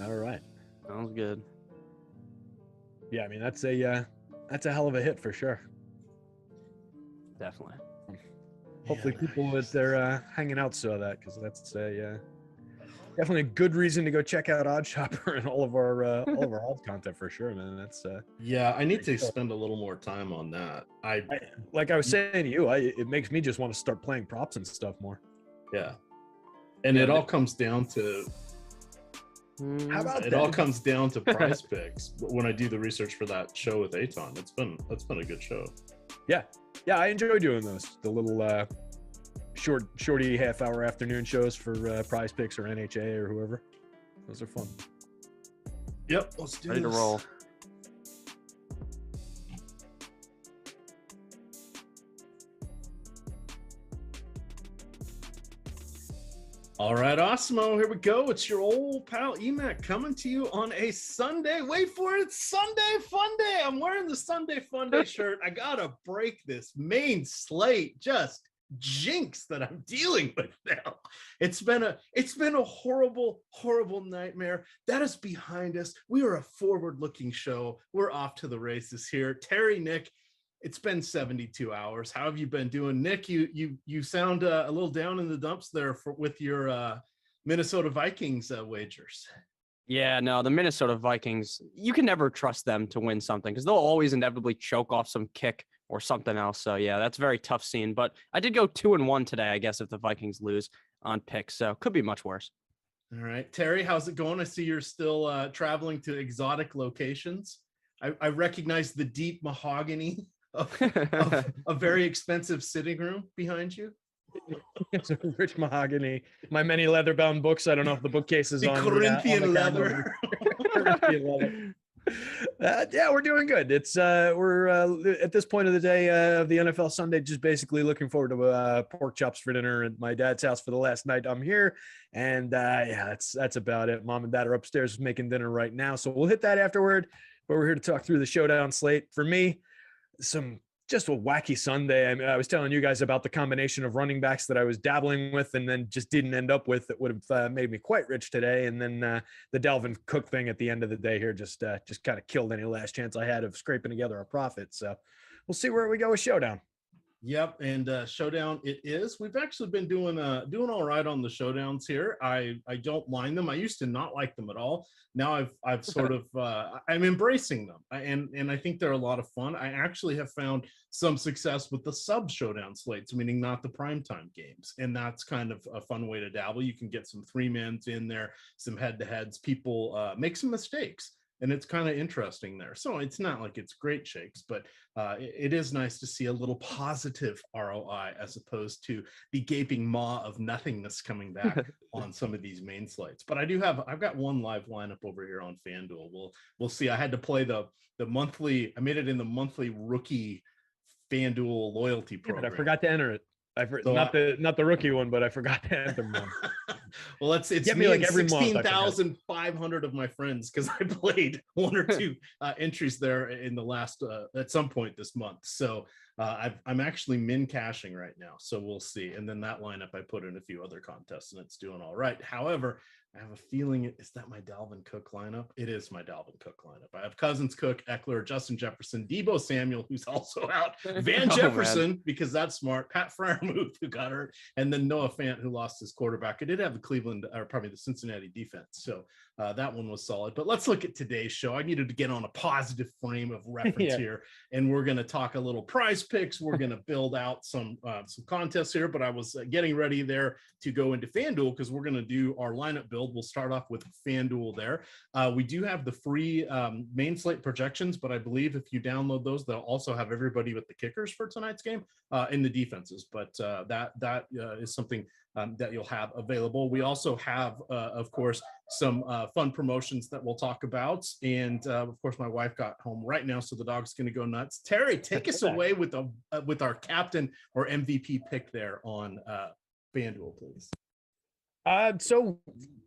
All right. Sounds good. Yeah, I mean that's a hell of a hit for sure. Definitely. Hopefully people that they're hanging out saw that, because that's definitely a good reason to go check out OddsShopper and all of our odds content for sure, man. That's yeah, I need to spend a little more time on that. Like I was saying to you, it makes me just want to start playing props and stuff more. Yeah, and it all comes down to how about it that? all comes down to PrizePicks. When I do the research for that show with Aton, that's been a good show. Yeah, I enjoy doing those. The little shorty half-hour afternoon shows for PrizePicks or NHA or whoever. Those are fun. Yep, let's do Ready this. to roll. All right, Awesemo, here we go. It's your old pal Emac coming to you on a Sunday. Wait for it, Sunday Fun Day. I'm wearing the Sunday Fun Day shirt. I gotta break this main slate just jinx that I'm dealing with now. It's been a horrible nightmare. That is behind us. We are a forward-looking show. We're off to the races here. Terry, Nick, it's been 72 hours. How have you been doing? Nick, you sound a little down in the dumps there with your Minnesota Vikings wagers. Yeah, no, the Minnesota Vikings, you can never trust them to win something because they'll always inevitably choke off some kick or something else. So yeah, that's a very tough scene. But I did go 2-1 today, I guess, if the Vikings lose on picks. So could be much worse. All right, Terry, how's it going? I see you're still traveling to exotic locations. I recognize the deep mahogany of a very expensive sitting room behind you. It's a rich mahogany. My many leather-bound books. I don't know if the bookcase is the on Corinthian leather. Corinthian leather. Yeah, we're doing good. It's we're at this point of the day of the NFL Sunday, just basically looking forward to pork chops for dinner at my dad's house for the last night I'm here, and yeah, that's about it. Mom and Dad are upstairs making dinner right now, so we'll hit that afterward. But we're here to talk through the showdown slate. For me, just a wacky Sunday. I mean, I was telling you guys about the combination of running backs that I was dabbling with and then just didn't end up with that would have made me quite rich today. And then the Dalvin Cook thing at the end of the day here just kind of killed any last chance I had of scraping together a profit. So we'll see where we go with Showdown. Yep, and Showdown it is. We've actually been doing all right on the Showdowns here. I don't mind them. I used to not like them at all. Now I've sort of I'm embracing them, and I think they're a lot of fun. I actually have found some success with the sub Showdown slates, meaning not the primetime games, and that's kind of a fun way to dabble. You can get some 3-mans in there, some head-to-heads. People make some mistakes. And it's kind of interesting there. So it's not like it's great shakes, but it is nice to see a little positive ROI as opposed to the gaping maw of nothingness coming back on some of these main slates. But I've got one live lineup over here on FanDuel. We'll see. I had to play the monthly. I made it in the monthly rookie FanDuel loyalty program. I forgot to enter it. Not the rookie one, but I forgot to enter one. Well, it's me like every 16,500 of my friends because I played 1 or 2 entries there in the last at some point this month. So I'm actually min cashing right now. So we'll see. And then that lineup I put in a few other contests and it's doing all right. However, I have a feeling is that my Dalvin Cook lineup? It is my Dalvin Cook lineup. I have Cousins, Cook, Eckler, Justin Jefferson, Debo Samuel, who's also out, Van Jefferson, because that's smart, Pat Freiermuth, who got hurt, and then Noah Fant, who lost his quarterback. I did have the Cleveland, or probably the Cincinnati defense. So that one was solid. But let's look at today's show. I needed to get on a positive frame of reference here, and we're going to talk a little prize picks. We're going to build out some contests here, but I was getting ready there to go into FanDuel because we're going to do our lineup build. We'll start off with FanDuel there. We do have the free main slate projections, but I believe if you download those, they'll also have everybody with the kickers for tonight's game in the defenses. But that is something that you'll have available. We also have, of course, some fun promotions that we'll talk about. And of course, my wife got home right now, so the dog's going to go nuts. Terry, take us away with our captain or MVP pick there on FanDuel, please. So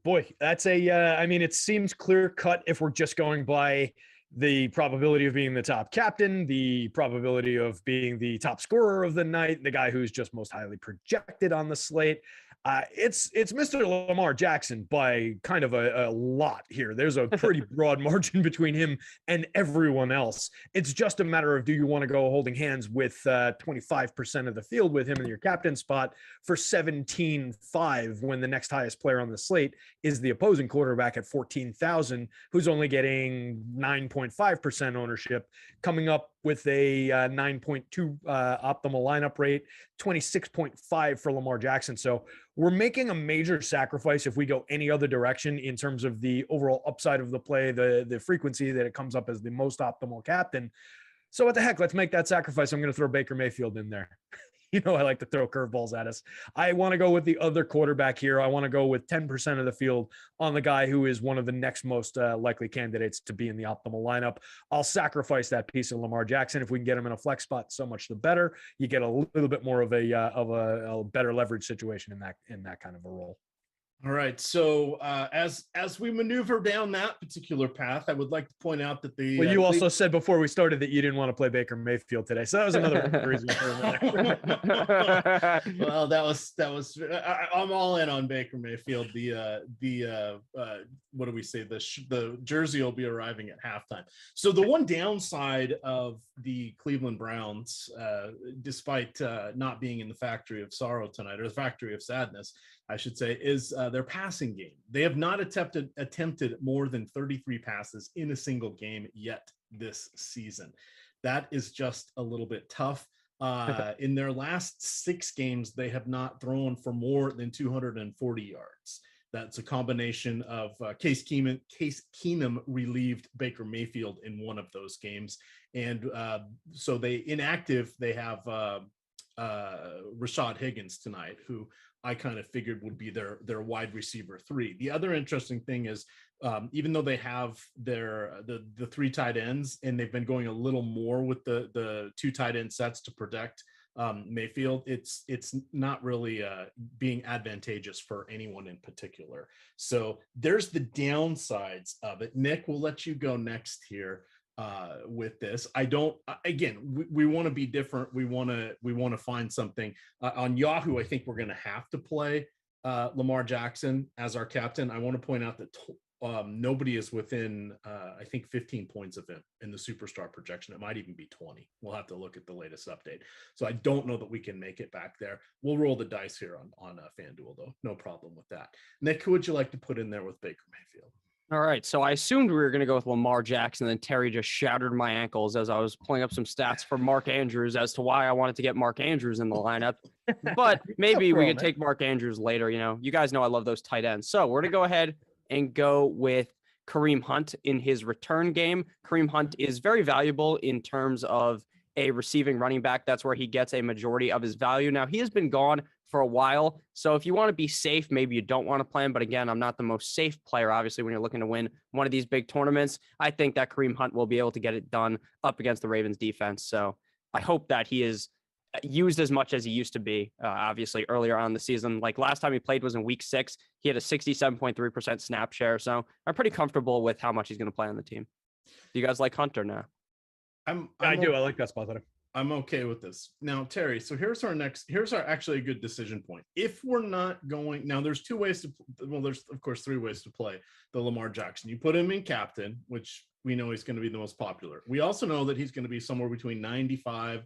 boy, that's I mean, it seems clear cut if we're just going by the probability of being the top captain, the probability of being the top scorer of the night, the guy who's just most highly projected on the slate. It's Mr. Lamar Jackson by kind of a lot here. There's a pretty broad margin between him and everyone else. It's just a matter of, do you want to go holding hands with 25% of the field with him in your captain spot for 17.5 when the next highest player on the slate is the opposing quarterback at 14,000, who's only getting 9.5% ownership, coming up with a 9.2 optimal lineup rate, 26.5 for Lamar Jackson. So we're making a major sacrifice if we go any other direction in terms of the overall upside of the play, the frequency that it comes up as the most optimal captain. So what the heck, let's make that sacrifice. I'm going to throw Baker Mayfield in there. You know, I like to throw curveballs at us. I want to go with the other quarterback here. I want to go with 10% of the field on the guy who is one of the next most likely candidates to be in the optimal lineup. I'll sacrifice that piece of Lamar Jackson. If we can get him in a flex spot, so much the better. You get a little bit more of a better leverage situation in that kind of a role. All right. So as we maneuver down that particular path, I would like to point out that the you also said before we started that you didn't want to play Baker Mayfield today, so that was another reason. Well, that was I'm all in on Baker Mayfield. The what do we say? The jersey will be arriving at halftime. So the one downside of the Cleveland Browns, despite not being in the factory of sorrow tonight, or the factory of sadness, I should say, is their passing game. They have not attempted more than 33 passes in a single game yet this season. That is just a little bit tough. In their last 6 games, they have not thrown for more than 240 yards. That's a combination of Case Keenum relieved Baker Mayfield in one of those games. And so they have Rashad Higgins tonight, who I kind of figured would be their wide receiver 3. The other interesting thing is, even though they have the 3 tight ends, and they've been going a little more with the 2 tight end sets to protect Mayfield, it's not really being advantageous for anyone in particular. So there's the downsides of it. Nick, we'll let you go next here with this. We want to be different. We want to find something on Yahoo. I think we're going to have to play Lamar Jackson as our captain. I want to point out that nobody is within I think 15 points of him in the superstar projection. It might even be 20. We'll have to look at the latest update. So I don't know that we can make it back there. We'll roll the dice here on FanDuel, though. No problem with that. Nick, who would you like to put in there with Baker Mayfield? All right, so I assumed we were going to go with Lamar Jackson, and Terry just shattered my ankles as I was pulling up some stats for Mark Andrews as to why I wanted to get Mark Andrews in the lineup. But maybe we could take Mark Andrews later. You know, you guys know I love those tight ends. So we're going to go ahead and go with Kareem Hunt in his return game. Kareem Hunt is very valuable in terms of a receiving running back. That's where he gets a majority of his value. Now, he has been gone for a while. So if you want to be safe, maybe you don't want to play him. But again, I'm not the most safe player, obviously, when you're looking to win one of these big tournaments. I think that Kareem Hunt will be able to get it done up against the Ravens defense. So I hope that he is used as much as he used to be, obviously, earlier on in the season. Like last time he played was in week 6. He had a 67.3% snap share. So I'm pretty comfortable with how much he's going to play on the team. Do you guys like Hunter now? I do. I like that spot better. I'm okay with this. Now, Terry, so here's our actually a good decision point. If we're not going, now there's 2 ways there's of course 3 ways to play the Lamar Jackson. You put him in captain, which we know he's going to be the most popular. We also know that he's going to be somewhere between 95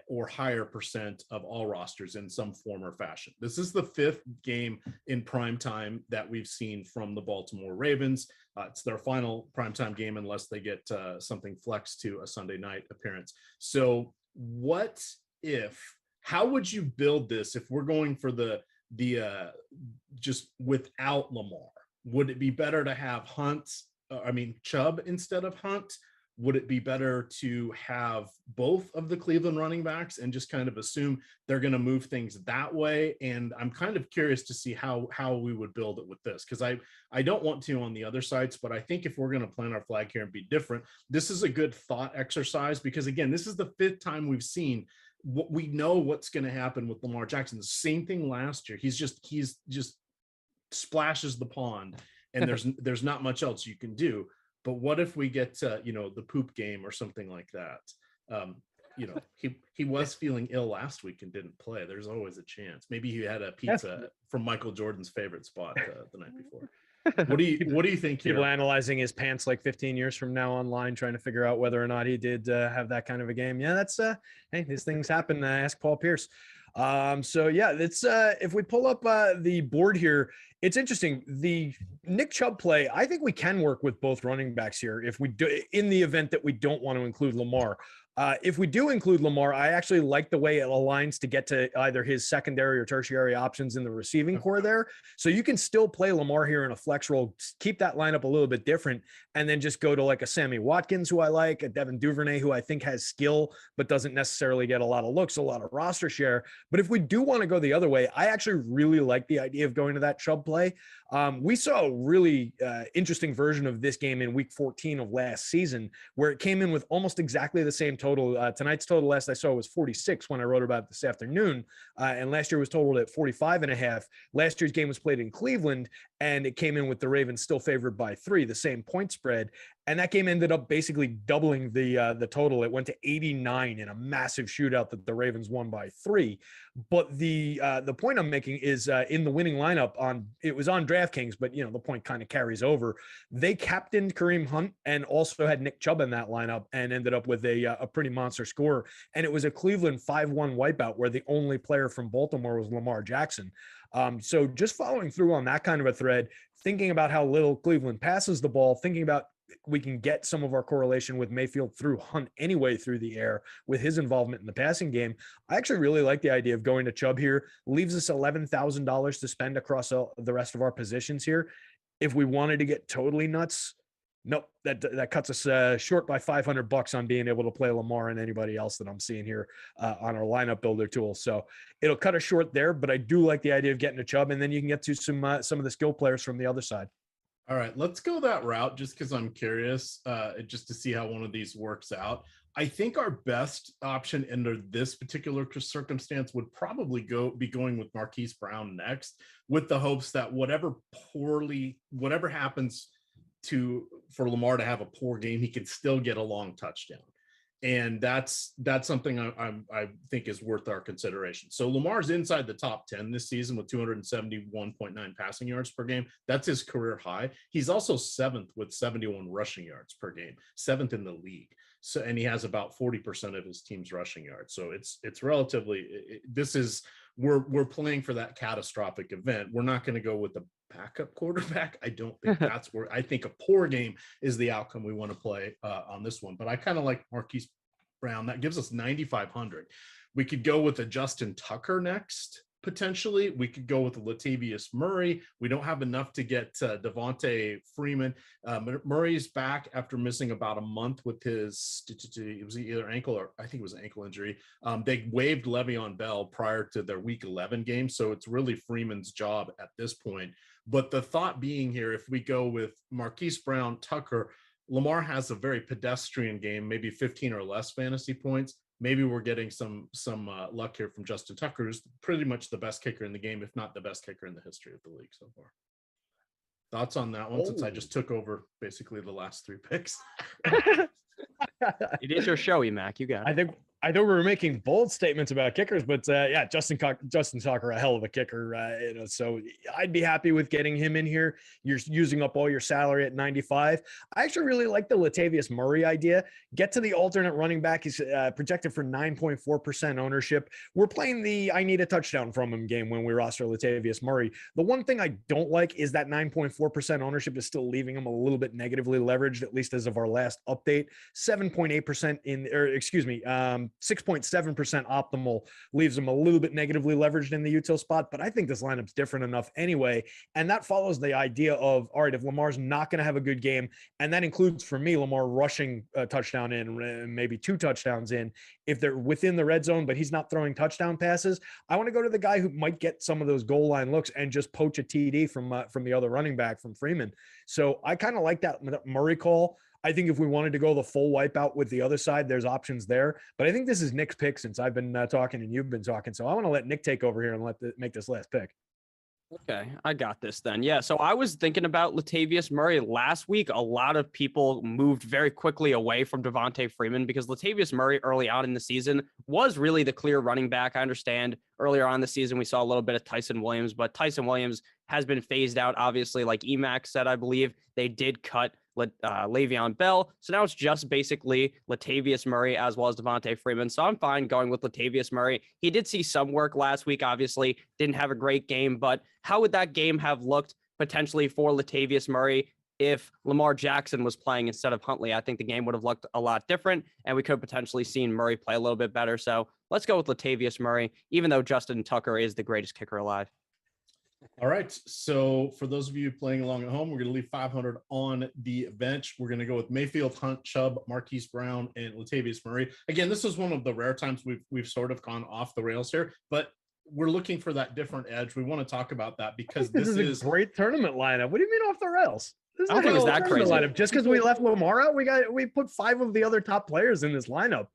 or higher % of all rosters in some form or fashion. This is the 5th game in prime time that we've seen from the Baltimore Ravens. It's their final primetime game unless they get something flexed to a Sunday night appearance. So how would you build this if we're going for the just without Lamar? Would it be better to have Chubb instead of Hunt? Would it be better to have both of the Cleveland running backs and just kind of assume they're going to move things that way? And I'm kind of curious to see how we would build it with this, because I don't want to on the other sides, but I think if we're going to plant our flag here and be different, this is a good thought exercise, because again, this is the 5th time we've seen what we know what's going to happen with Lamar Jackson. The same thing last year. He's just splashes the pond, and there's not much else you can do. But what if we get the poop game or something like that? he was feeling ill last week and didn't play. There's always a chance. Maybe he had a pizza from Michael Jordan's favorite spot the night before. What do you think here? People analyzing his pants like 15 years from now online, trying to figure out whether or not he did have that kind of a game. Yeah, that's hey, these things happen. Ask Paul Pierce. So yeah, it's if we pull up the board here, it's interesting. The Nick Chubb play, I think we can work with both running backs here if we do, in the event that we don't want to include Lamar. If we do include Lamar, I actually like the way it aligns to get to either his secondary or tertiary options in the receiving core there. So you can still play Lamar here in a flex role, keep that lineup a little bit different, and then just go to like a Sammy Watkins, who I like, a Devin Duvernay, who I think has skill, but doesn't necessarily get a lot of looks, a lot of roster share. But if we do want to go the other way, I actually really like the idea of going to that Chubb play. We saw a really interesting version of this game in week 14 of last season, where it came in with almost exactly the same total. Tonight's total last I saw was 46 when I wrote about it this afternoon. And last year was totaled at 45.5. Last year's game was played in Cleveland, and it came in with the Ravens still favored by 3, the same point spread. And that game ended up basically doubling the total. It went to 89 in a massive shootout that the Ravens won by 3. But the point I'm making is in the winning lineup it was on DraftKings, but the point kind of carries over. They captained Kareem Hunt and also had Nick Chubb in that lineup and ended up with a pretty monster score. And it was a Cleveland 5-1 wipeout where the only player from Baltimore was Lamar Jackson. So just following through on that kind of a thread, thinking about how little Cleveland passes the ball, thinking about we can get some of our correlation with Mayfield through Hunt anyway through the air with his involvement in the passing game. I actually really like the idea of going to Chubb here. Leaves us $11,000 to spend across the rest of our positions here. If we wanted to get totally nuts, nope, that cuts us short by $500 on being able to play Lamar and anybody else that I'm seeing here on our lineup builder tool. So it'll cut us short there, but I do like the idea of getting to Chubb, and then you can get to some of the skill players from the other side. All right, let's go that route just because I'm curious, just to see how one of these works out. I think our best option under this particular circumstance would probably be going with Marquise Brown next, with the hopes that whatever happens for Lamar to have a poor game, he can still get a long touchdown. And that's something I think is worth our consideration. So Lamar's inside the top 10 this season with 271.9 passing yards per game. That's his career high. He's also 7th with 71 rushing yards per game, 7th in the league. So, and he has about 40% of his team's rushing yards. So it's relatively, we're playing for that catastrophic event. We're not going to go with the backup quarterback. I don't think that's where I think a poor game is the outcome we want to play on this one. But I kind of like Marquise Brown. That gives us 9,500. We could go with a Justin Tucker next. Potentially, we could go with Latavius Murray. We don't have enough to get Devontae Freeman. Murray's back after missing about a month with his, it was either ankle or I think it was an ankle injury. They waived Le'Veon Bell prior to their week 11 game. So it's really Freeman's job at this point. But the thought being here, if we go with Marquise Brown, Tucker, Lamar has a very pedestrian game, maybe 15 or less fantasy points. Maybe we're getting some luck here from Justin Tucker, who's pretty much the best kicker in the game, if not the best kicker in the history of the league so far. Thoughts on that one, since I just took over basically the last 3 picks? It is your show, Emac. You got it. I know we were making bold statements about kickers, but yeah, Justin Tucker, a hell of a kicker. So I'd be happy with getting him in here. You're using up all your salary at 95. I actually really like the Latavius Murray idea. Get to the alternate running back. He's projected for 9.4% ownership. We're playing the I need a touchdown from him game when we roster Latavius Murray. The one thing I don't like is that 9.4% ownership is still leaving him a little bit negatively leveraged, at least as of our last update. 6.7% optimal leaves him a little bit negatively leveraged in the util spot, but I think this lineup's different enough anyway. And that follows the idea of, all right, if Lamar's not going to have a good game, and that includes for me, Lamar rushing a touchdown in, maybe 2 touchdowns in, if they're within the red zone, but he's not throwing touchdown passes, I want to go to the guy who might get some of those goal line looks and just poach a TD from the other running back, from Freeman. So I kind of like that Murray call. I think if we wanted to go the full wipeout with the other side, there's options there. But I think this is Nick's pick since I've been talking and you've been talking. So I want to let Nick take over here and make this last pick. Okay, I got this then. Yeah, so I was thinking about Latavius Murray last week. A lot of people moved very quickly away from Devontae Freeman because Latavius Murray early on in the season was really the clear running back. I understand earlier on in the season we saw a little bit of Tyson Williams, but Tyson Williams has been phased out, obviously, like Emax said, I believe. They did cut Le'Veon Bell. So now it's just basically Latavius Murray as well as Devontae Freeman. So I'm fine going with Latavius Murray. He did see some work last week, obviously, didn't have a great game, but how would that game have looked potentially for Latavius Murray if Lamar Jackson was playing instead of Huntley? I think the game would have looked a lot different, and we could potentially seen Murray play a little bit better. So let's go with Latavius Murray, even though Justin Tucker is the greatest kicker alive. All right. So for those of you playing along at home, we're going to leave 500 on the bench. We're going to go with Mayfield, Hunt, Chubb, Marquise Brown, and Latavius Murray. Again, this is one of the rare times we've sort of gone off the rails here, but we're looking for that different edge. We want to talk about that because this is a great tournament lineup. What do you mean off the rails? I don't think it's that crazy. Lineup. Just because we left Lamar out, we put 5 of the other top players in this lineup.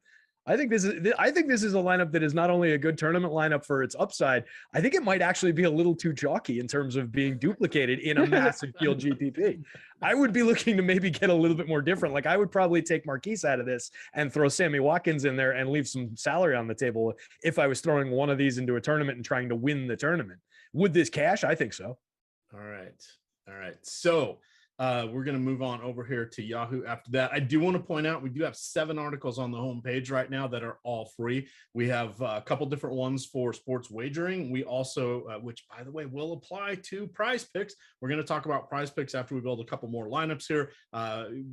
I think this is a lineup that is not only a good tournament lineup for its upside. I think it might actually be a little too chalky in terms of being duplicated in a massive field GPP. I would be looking to maybe get a little bit more different. Like I would probably take Marquise out of this and throw Sammy Watkins in there and leave some salary on the table if I was throwing one of these into a tournament and trying to win the tournament. Would this cash? I think so. All right. So we're going to move on over here to Yahoo after that. I do want to point out we do have 7 articles on the homepage right now that are all free. We have a couple different ones for sports wagering. We also, which by the way, will apply to PrizePicks. We're going to talk about PrizePicks after we build a couple more lineups here.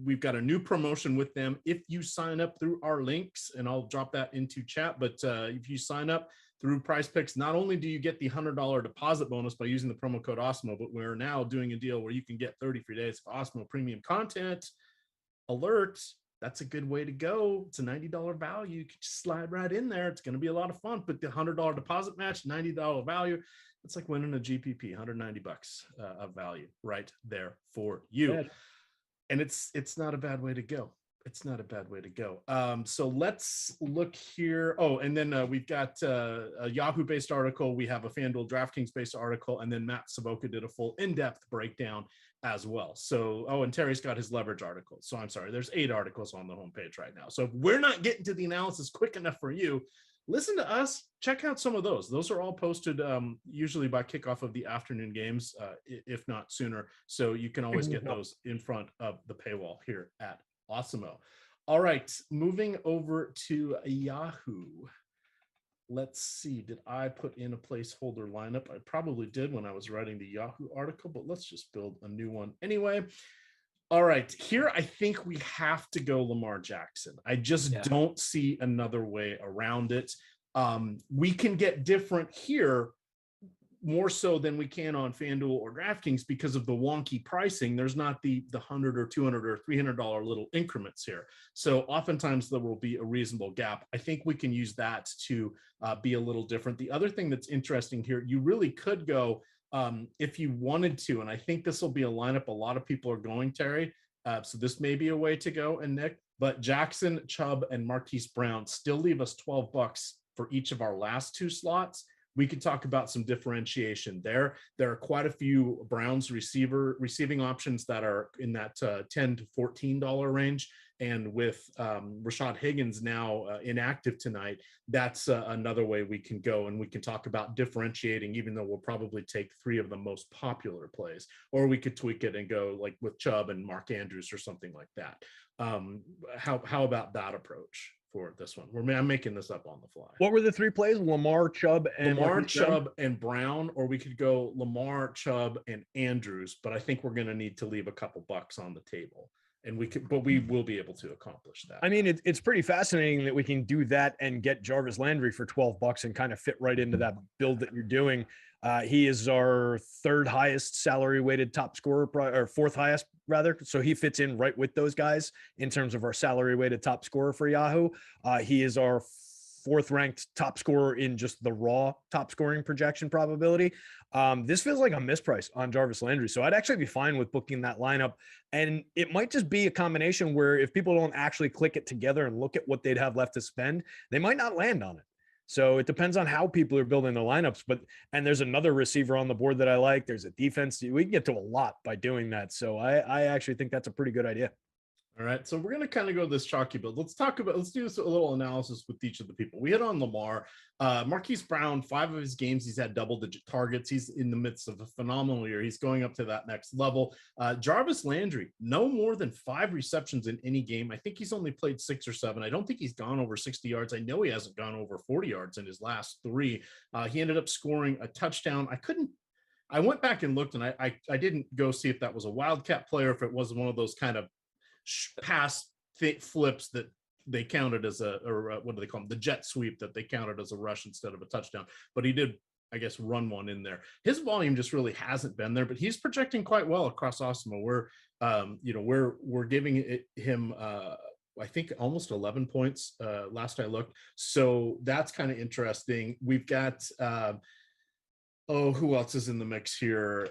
We've got a new promotion with them. If you sign up through our links, and I'll drop that into chat, but if you sign up through PrizePicks, not only do you get the $100 deposit bonus by using the promo code Awesemo, but we're now doing a deal where you can get 30 free days of Awesemo premium content. Alerts, that's a good way to go. It's a $90 value. You can just slide right in there. It's going to be a lot of fun. But the $100 deposit match, $90 value, it's like winning a GPP, $190 of value right there for you. Yeah. And it's not a bad way to go. It's not a bad way to go. So let's look here. Oh, and then we've got a Yahoo-based article. We have a FanDuel DraftKings-based article. And then Matt Savoca did a full in-depth breakdown as well. So, and Terry's got his leverage article. So I'm sorry, there's 8 articles on the homepage right now. So if we're not getting to the analysis quick enough for you, listen to us. Check out some of those. Those are all posted usually by kickoff of the afternoon games, if not sooner. So you can always get those in front of the paywall here at Awesemo. All right, moving over to Yahoo. Let's see, did I put in a placeholder lineup? I probably did when I was writing the Yahoo article, but let's just build a new one anyway. All right, here I think we have to go Lamar Jackson. I just don't see another way around it. We can get different here more so than we can on FanDuel or DraftKings because of the wonky pricing. There's not the $100 or $200 or $300 little increments here. So oftentimes there will be a reasonable gap. I think we can use that to be a little different. The other thing that's interesting here, you really could go if you wanted to, and I think this will be a lineup a lot of people are going, Terry. So this may be a way to go, and Nick, but Jackson, Chubb, and Marquise Brown still leave us $12 for each of our last 2 slots. We could talk about some differentiation there. There are quite a few Browns receiving options that are in that $10 to $14 range. And with Rashad Higgins now inactive tonight, that's another way we can go. And we can talk about differentiating, even though we'll probably take 3 of the most popular plays. Or we could tweak it and go like with Chubb and Mark Andrews or something like that. How about that approach for this one? I'm making this up on the fly. What were the 3 plays? Lamar, Chubb, and Brown, or we could go Lamar, Chubb, and Andrews. But I think we're going to need to leave a couple bucks on the table, and we will be able to accomplish that. I mean, it's pretty fascinating that we can do that and get Jarvis Landry for $12 and kind of fit right into that build that you're doing. He is our 3rd highest salary weighted top scorer, or 4th highest rather. So he fits in right with those guys in terms of our salary weighted top scorer for Yahoo. He is our 4th ranked top scorer in just the raw top scoring projection probability. This feels like a misprice on Jarvis Landry. So I'd actually be fine with booking that lineup. And it might just be a combination where if people don't actually click it together and look at what they'd have left to spend, they might not land on it. So it depends on how people are building the lineups. And there's another receiver on the board that I like. There's a defense. We can get to a lot by doing that. So I actually think that's a pretty good idea. All right, so we're going to kind of go this chalky build. Let's do a little analysis with each of the people. We hit on Lamar. Marquise Brown, 5 of his games, he's had double-digit targets. He's in the midst of a phenomenal year. He's going up to that next level. Jarvis Landry, no more than 5 receptions in any game. I think he's only played 6 or 7. I don't think he's gone over 60 yards. I know he hasn't gone over 40 yards in his last 3. He ended up scoring a touchdown. I went back and looked, and I didn't go see if that was a Wildcat player, if it was one of those kind of pass flips that they counted as what do they call them? The jet sweep that they counted as a rush instead of a touchdown. But he did, I guess, run one in there. His volume just really hasn't been there, but he's projecting quite well across Awesemo. We're giving him I think almost 11 points last I looked. So that's kind of interesting. We've got who else is in the mix here?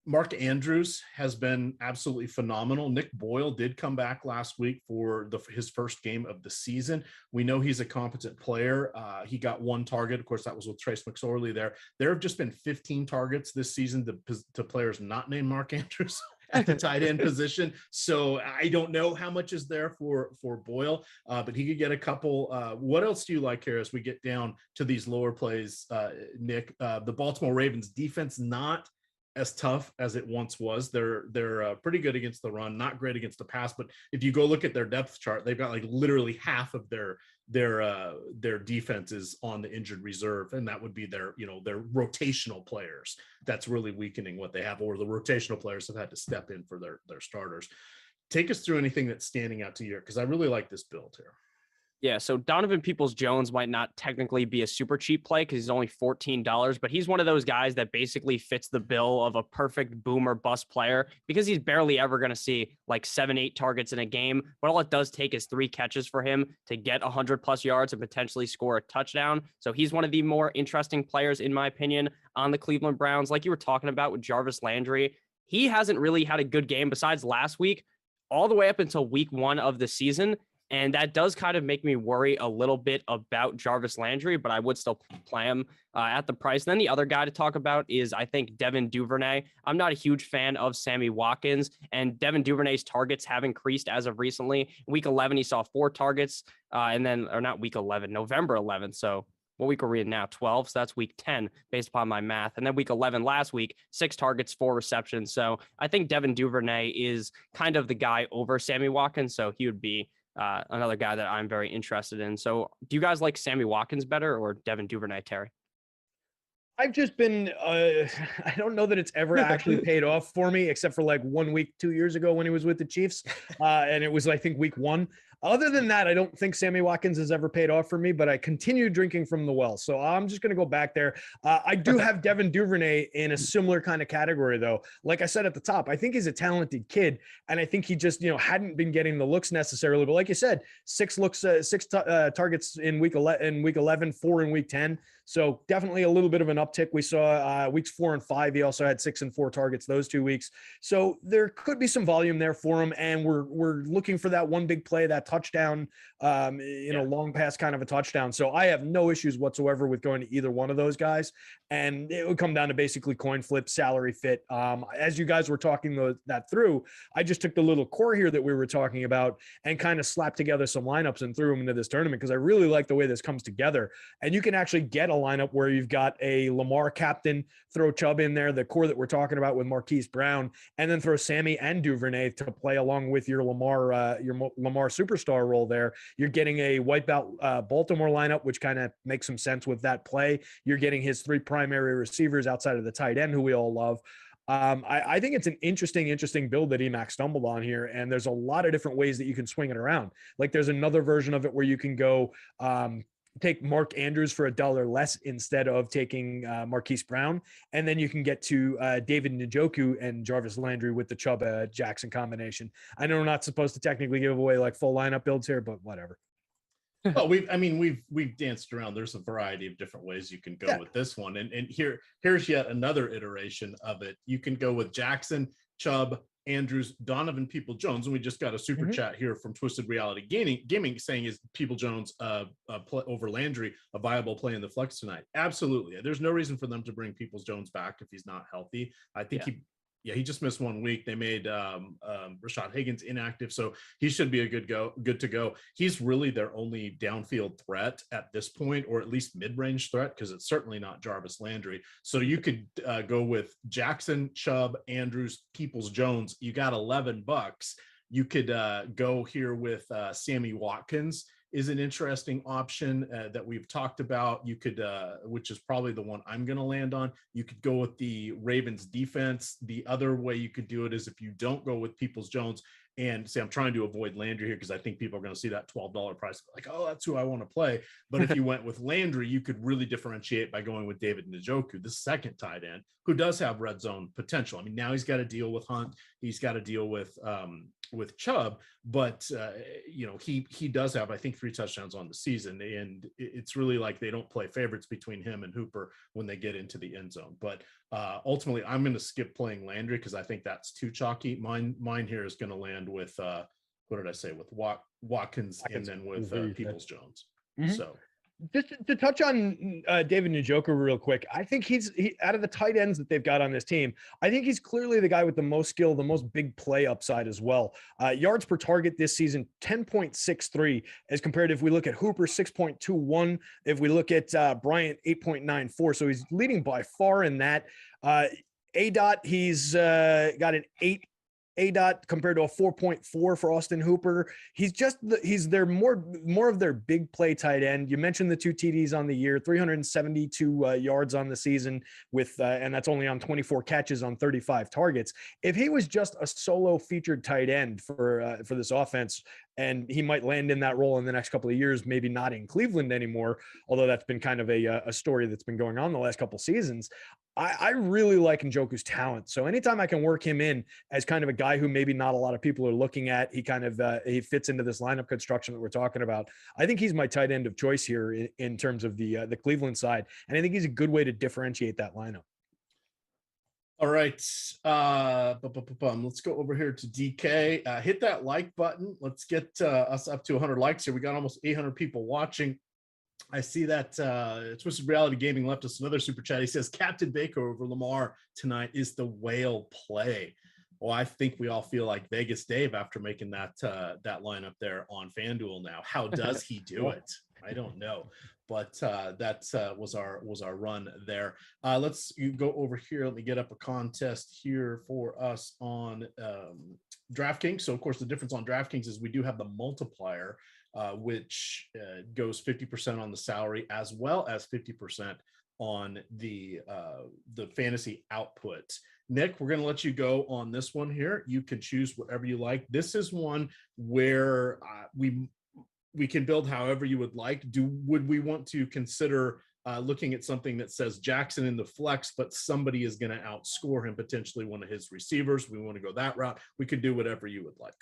Mark Andrews has been absolutely phenomenal. Nick Boyle did come back last week for his first game of the season. We know he's a competent player. He got 1 target. Of course, that was with Trace McSorley there. There have just been 15 targets this season to players not named Mark Andrews at the tight end position. So I don't know how much is there for Boyle, but he could get a couple. What else do you like here as we get down to these lower plays, Nick? The Baltimore Ravens defense, not as tough as it once was. They're pretty good against the run, not great against the pass. But if you go look at their depth chart, they've got like literally half of their defense is on the injured reserve, and that would be their rotational players. That's really weakening what they have, or the rotational players have had to step in for their starters. Take us through anything that's standing out to you, because I really like this build here. Yeah, so Donovan Peoples-Jones might not technically be a super cheap play because he's only $14, but he's one of those guys that basically fits the bill of a perfect boom or bust player, because he's barely ever going to see like 7-8 targets in a game, but all it does take is 3 catches for him to get 100+ yards and potentially score a touchdown. So he's one of the more interesting players, in my opinion, on the Cleveland Browns. Like you were talking about with Jarvis Landry, he hasn't really had a good game besides last week, all the way up until week 1 of the season. And that does kind of make me worry a little bit about Jarvis Landry, but I would still play him at the price. And then the other guy to talk about is, I think, Devin Duvernay. I'm not a huge fan of Sammy Watkins, and Devin Duvernay's targets have increased as of recently. Week 11, he saw 4 targets, November 11th. So what week are we in now? 12. So that's week 10 based upon my math. And then week 11 last week, 6 targets, 4 receptions. So I think Devin Duvernay is kind of the guy over Sammy Watkins. So he would be another guy that I'm very interested in. So do you guys like Sammy Watkins better or Devin Duvernay, Terry? I've just been, I don't know that it's ever actually paid off for me, except for like 1 week, 2 years ago when he was with the Chiefs. And it was, I think, week 1. Other than that, I don't think Sammy Watkins has ever paid off for me, but I continue drinking from the well. So I'm just going to go back there. I do have Devin Duvernay in a similar kind of category, though. Like I said at the top, I think he's a talented kid, and I think he just, hadn't been getting the looks necessarily. But like you said, 6 targets in week 11, 4 in week 10. So definitely a little bit of an uptick. We saw weeks 4 and 5. He also had 6 and 4 targets those 2 weeks. So there could be some volume there for him. And we're looking for that one big play, that touchdown, long pass kind of a touchdown. So I have no issues whatsoever with going to either one of those guys. And it would come down to basically coin flip, salary fit. As you guys were talking that through, I just took the little core here that we were talking about and kind of slapped together some lineups and threw them into this tournament, because I really like the way this comes together. And you can actually get a lineup where you've got a Lamar captain, throw Chubb in there, the core that we're talking about with Marquise Brown, and then throw Sammy and Duvernay to play along with your Lamar superstar role there. You're getting a wipeout Baltimore lineup, which kind of makes some sense with that play. You're getting his 3 primary receivers outside of the tight end, who we all love. I think it's an interesting build that Emac stumbled on here, and there's a lot of different ways that you can swing it around. Like there's another version of it where you can go take Mark Andrews for $1 less instead of taking Marquise Brown, and then you can get to David Njoku and Jarvis Landry with the Chubb Jackson combination. I know we're not supposed to technically give away like full lineup builds here, but whatever. Well, we've danced around. There's a variety of different ways you can go with this one, and here's yet another iteration of it. You can go with Jackson, Chubb, Andrews, Donovan People-Jones, and we just got a super chat here from Twisted Reality Gaming saying, is People-Jones play over Landry a viable play in the flex tonight? Absolutely. There's no reason for them to bring People-Jones back if he's not healthy. I think he just missed 1 week. They made Rashad Higgins inactive, so he should be good to go. He's really their only downfield threat at this point, or at least mid-range threat, because it's certainly not Jarvis Landry. So you could go with Jackson, Chubb, Andrews, Peoples-Jones. You got $11. You could go here with Sammy Watkins is an interesting option that we've talked about. You could, which is probably the one I'm going to land on. You could go with the Ravens defense. The other way you could do it is if you don't go with Peoples-Jones and say, I'm trying to avoid Landry here because I think people are going to see that $12 price, like, oh, that's who I want to play. But if you went with Landry, you could really differentiate by going with David Njoku, the second tight end, who does have red zone potential. I mean, now he's got to deal with Hunt. He's got to deal with Chubb, but he does have, I think, 3 touchdowns on the season, and it's really like they don't play favorites between him and Hooper when they get into the end zone. But ultimately, I'm going to skip playing Landry because I think that's too chalky. Mine here is going to land with what did I say, with Watkins and then with Peoples-Jones. So. Just to touch on David Njoku real quick, I think he's out of the tight ends that they've got on this team, I think he's clearly the guy with the most skill, the most big play upside as well. Yards per target this season, 10.63, as compared, if we look at Hooper, 6.21. If we look at Bryant, 8.94. So he's leading by far in that. ADOT, he's got an 8 ADOT compared to a 4.4 for Austin Hooper. He's their more of their big play tight end. You mentioned the 2 TDs on the year, 372 yards on the season with, and that's only on 24 catches on 35 targets. If he was just a solo featured tight end for this offense, and he might land in that role in the next couple of years, maybe not in Cleveland anymore, although that's been kind of a story that's been going on the last couple of seasons. I really like Njoku's talent. So anytime I can work him in as kind of a guy who maybe not a lot of people are looking at, he kind of he fits into this lineup construction that we're talking about. I think he's my tight end of choice here in terms of the Cleveland side, and I think he's a good way to differentiate that lineup. All right, let's go over here to DK. Hit that like button. Let's get us up to 100 likes here. We got almost 800 people watching. I see that Twisted Reality Gaming left us another super chat. He says, Captain Baker over Lamar tonight is the whale play. Well, I think we all feel like Vegas Dave after making that lineup there on FanDuel now. How does he do it? I don't know. But that was our run there. Let's go over here. Let me get up a contest here for us on DraftKings. So, of course, the difference on DraftKings is we do have the multiplier, which goes 50% on the salary as well as 50% on the fantasy output. Nick, we're going to let you go on this one here. You can choose whatever you like. This is one where we can build however you would like. Would we want to consider looking at something that says Jackson in the flex, but somebody is going to outscore him, potentially one of his receivers? We want to go that route. We could do whatever you would like.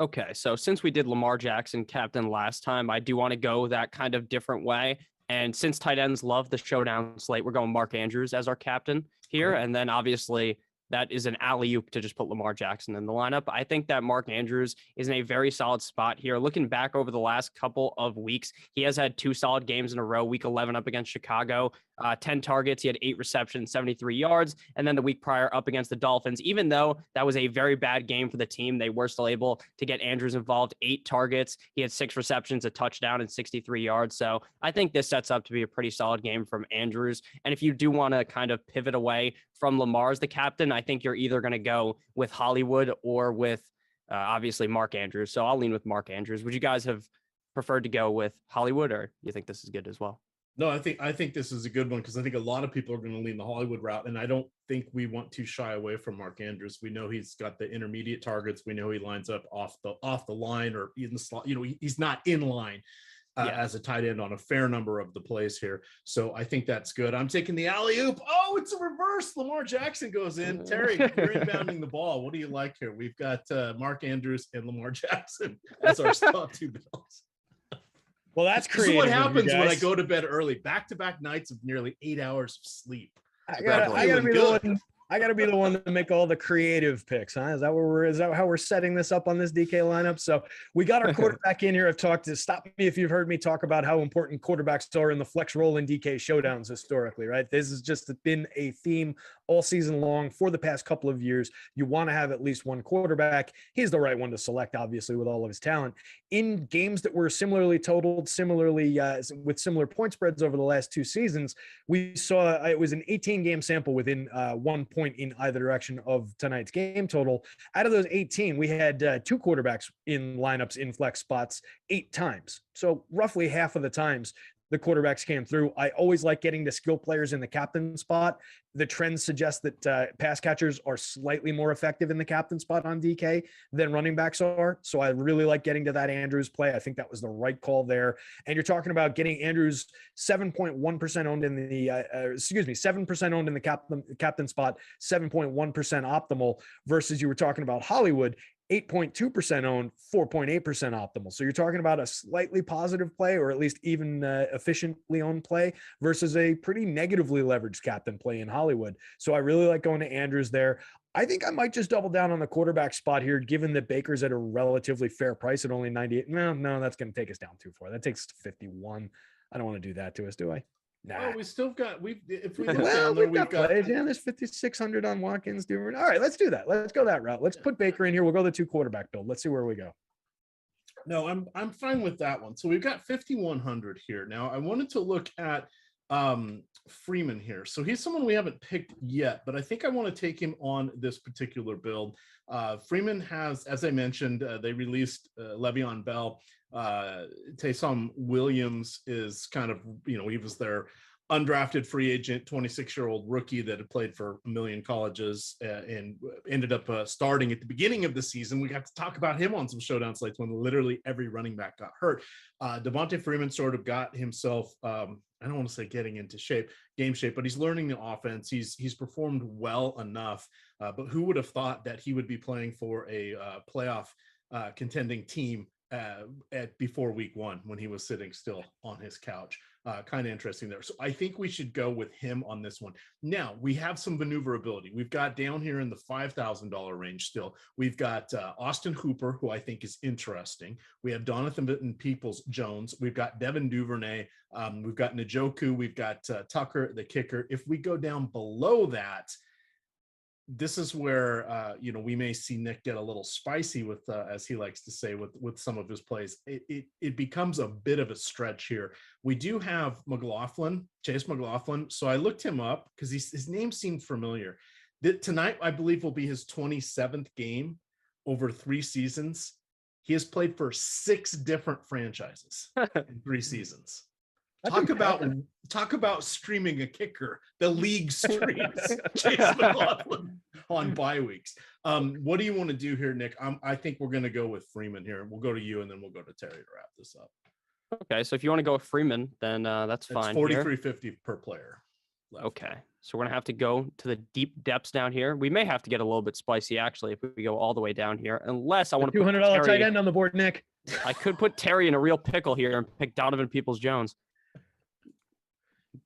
Okay, so since we did Lamar Jackson captain last time, I do want to go that kind of different way. And since tight ends love the showdown slate, we're going Mark Andrews as our captain here. And then obviously that is an alley-oop to just put Lamar Jackson in the lineup. I think that Mark Andrews is in a very solid spot here. Looking back over the last couple of weeks, he has had 2 solid games in a row. Week 11 up against Chicago, 10 targets. He had 8 receptions, 73 yards. And then the week prior up against the Dolphins, even though that was a very bad game for the team, they were still able to get Andrews involved. 8 targets. He had 6 receptions, a touchdown, and 63 yards. So I think this sets up to be a pretty solid game from Andrews. And if you do want to kind of pivot away from Lamar as the captain, I think you're either going to go with Hollywood or with obviously Mark Andrews. So I'll lean with Mark Andrews. Would you guys have preferred to go with Hollywood, or you think this is good as well? No, I think this is a good one because I think a lot of people are going to lean the Hollywood route, and I don't think we want to shy away from Mark Andrews. We know he's got the intermediate targets. We know he lines up off the line or in the slot. He's not in line as a tight end on a fair number of the plays here. So I think that's good. I'm taking the alley-oop. Oh, it's a reverse. Lamar Jackson goes in. Terry, you're inbounding the ball. What do you like here? We've got Mark Andrews and Lamar Jackson as our top 2 bills. Well, that's creative. This is what happens when I go to bed early. Back-to-back nights of nearly 8 hours of sleep. I gotta be the one. I got to be the one to make all the creative picks, huh? Is that how we're setting this up on this DK lineup? So we got our quarterback in here. I've talked to, stop me if you've heard me talk about how important quarterbacks are in the flex roll and DK showdowns historically, right? This has just been a theme all season long for the past couple of years. You want to have at least one quarterback. He's the right one to select, obviously, with all of his talent. In games that were similarly totaled, with similar point spreads over the last two seasons, we saw it was an 18-game sample within 1 point in either direction of tonight's game total. Out of those 18, we had two quarterbacks in lineups in flex spots 8 times. So roughly half of the times the quarterbacks came through. I always like getting the skill players in the captain spot. The trends suggest that pass catchers are slightly more effective in the captain spot on DK than running backs are. So I really like getting to that Andrews play. I think that was the right call there. And you're talking about getting Andrews 7.1% owned in the, 7% owned in the captain spot, 7.1% optimal versus you were talking about Hollywood, 8.2% owned, 4.8% optimal. So you're talking about a slightly positive play, or at least even efficiently owned play versus a pretty negatively leveraged captain play in Hollywood. So I really like going to Andrews there. I think I might just double down on the quarterback spot here, given that Baker's at a relatively fair price at only 98. No, that's going to take us down too far. That takes 51. I don't want to do that to us, do I? Nah. Oh, we still got if we look down there, we've got plays. Yeah, there's 5,600 on Watkins. All right, let's do that. Let's go that route. Let's put Baker in here. We'll go the 2 quarterback build. Let's see where we go. No, I'm fine with that one. So we've got 5,100 here. Now I wanted to look at Freeman here. So he's someone we haven't picked yet, but I think I want to take him on this particular build. Freeman has, as I mentioned, they released Le'Veon Bell. Taysom Williams is kind of, he was their undrafted free agent, 26-year-old rookie that had played for a million colleges and ended up starting at the beginning of the season. We got to talk about him on some showdown slates when literally every running back got hurt. Devontae Freeman sort of got himself, I don't want to say getting into game shape, but he's learning the offense. He's performed well enough, but who would have thought that he would be playing for a playoff contending team before week 1 when he was sitting still on his couch. Kind of interesting there. So I think we should go with him on this one. Now we have some maneuverability. We've got down here in the $5,000 range still. We've got Austin Hooper, who I think is interesting. We have Donovan Peoples-Jones. We've got Devin Duvernay. We've got Njoku. We've got Tucker, the kicker. If we go down below that, this is where we may see Nick get a little spicy with, as he likes to say, with some of his plays. It becomes a bit of a stretch here. We do have Chase McLaughlin. So I looked him up because his name seemed familiar. Tonight, I believe, will be his 27th game over 3 seasons. He has played for 6 different franchises in 3 seasons. Talk about streaming a kicker. The league streams Chase McLaughlin on bye weeks. What do you want to do here, Nick? I think we're going to go with Freeman here. We'll go to you, and then we'll go to Terry to wrap this up. Okay, so if you want to go with Freeman, then that's fine. $43.50 per player. Left. Okay, so we're going to have to go to the deep depths down here. We may have to get a little bit spicy, actually, if we go all the way down here, unless I want to put $200 tight end on the board, Nick. I could put Terry in a real pickle here and pick Donovan Peoples-Jones.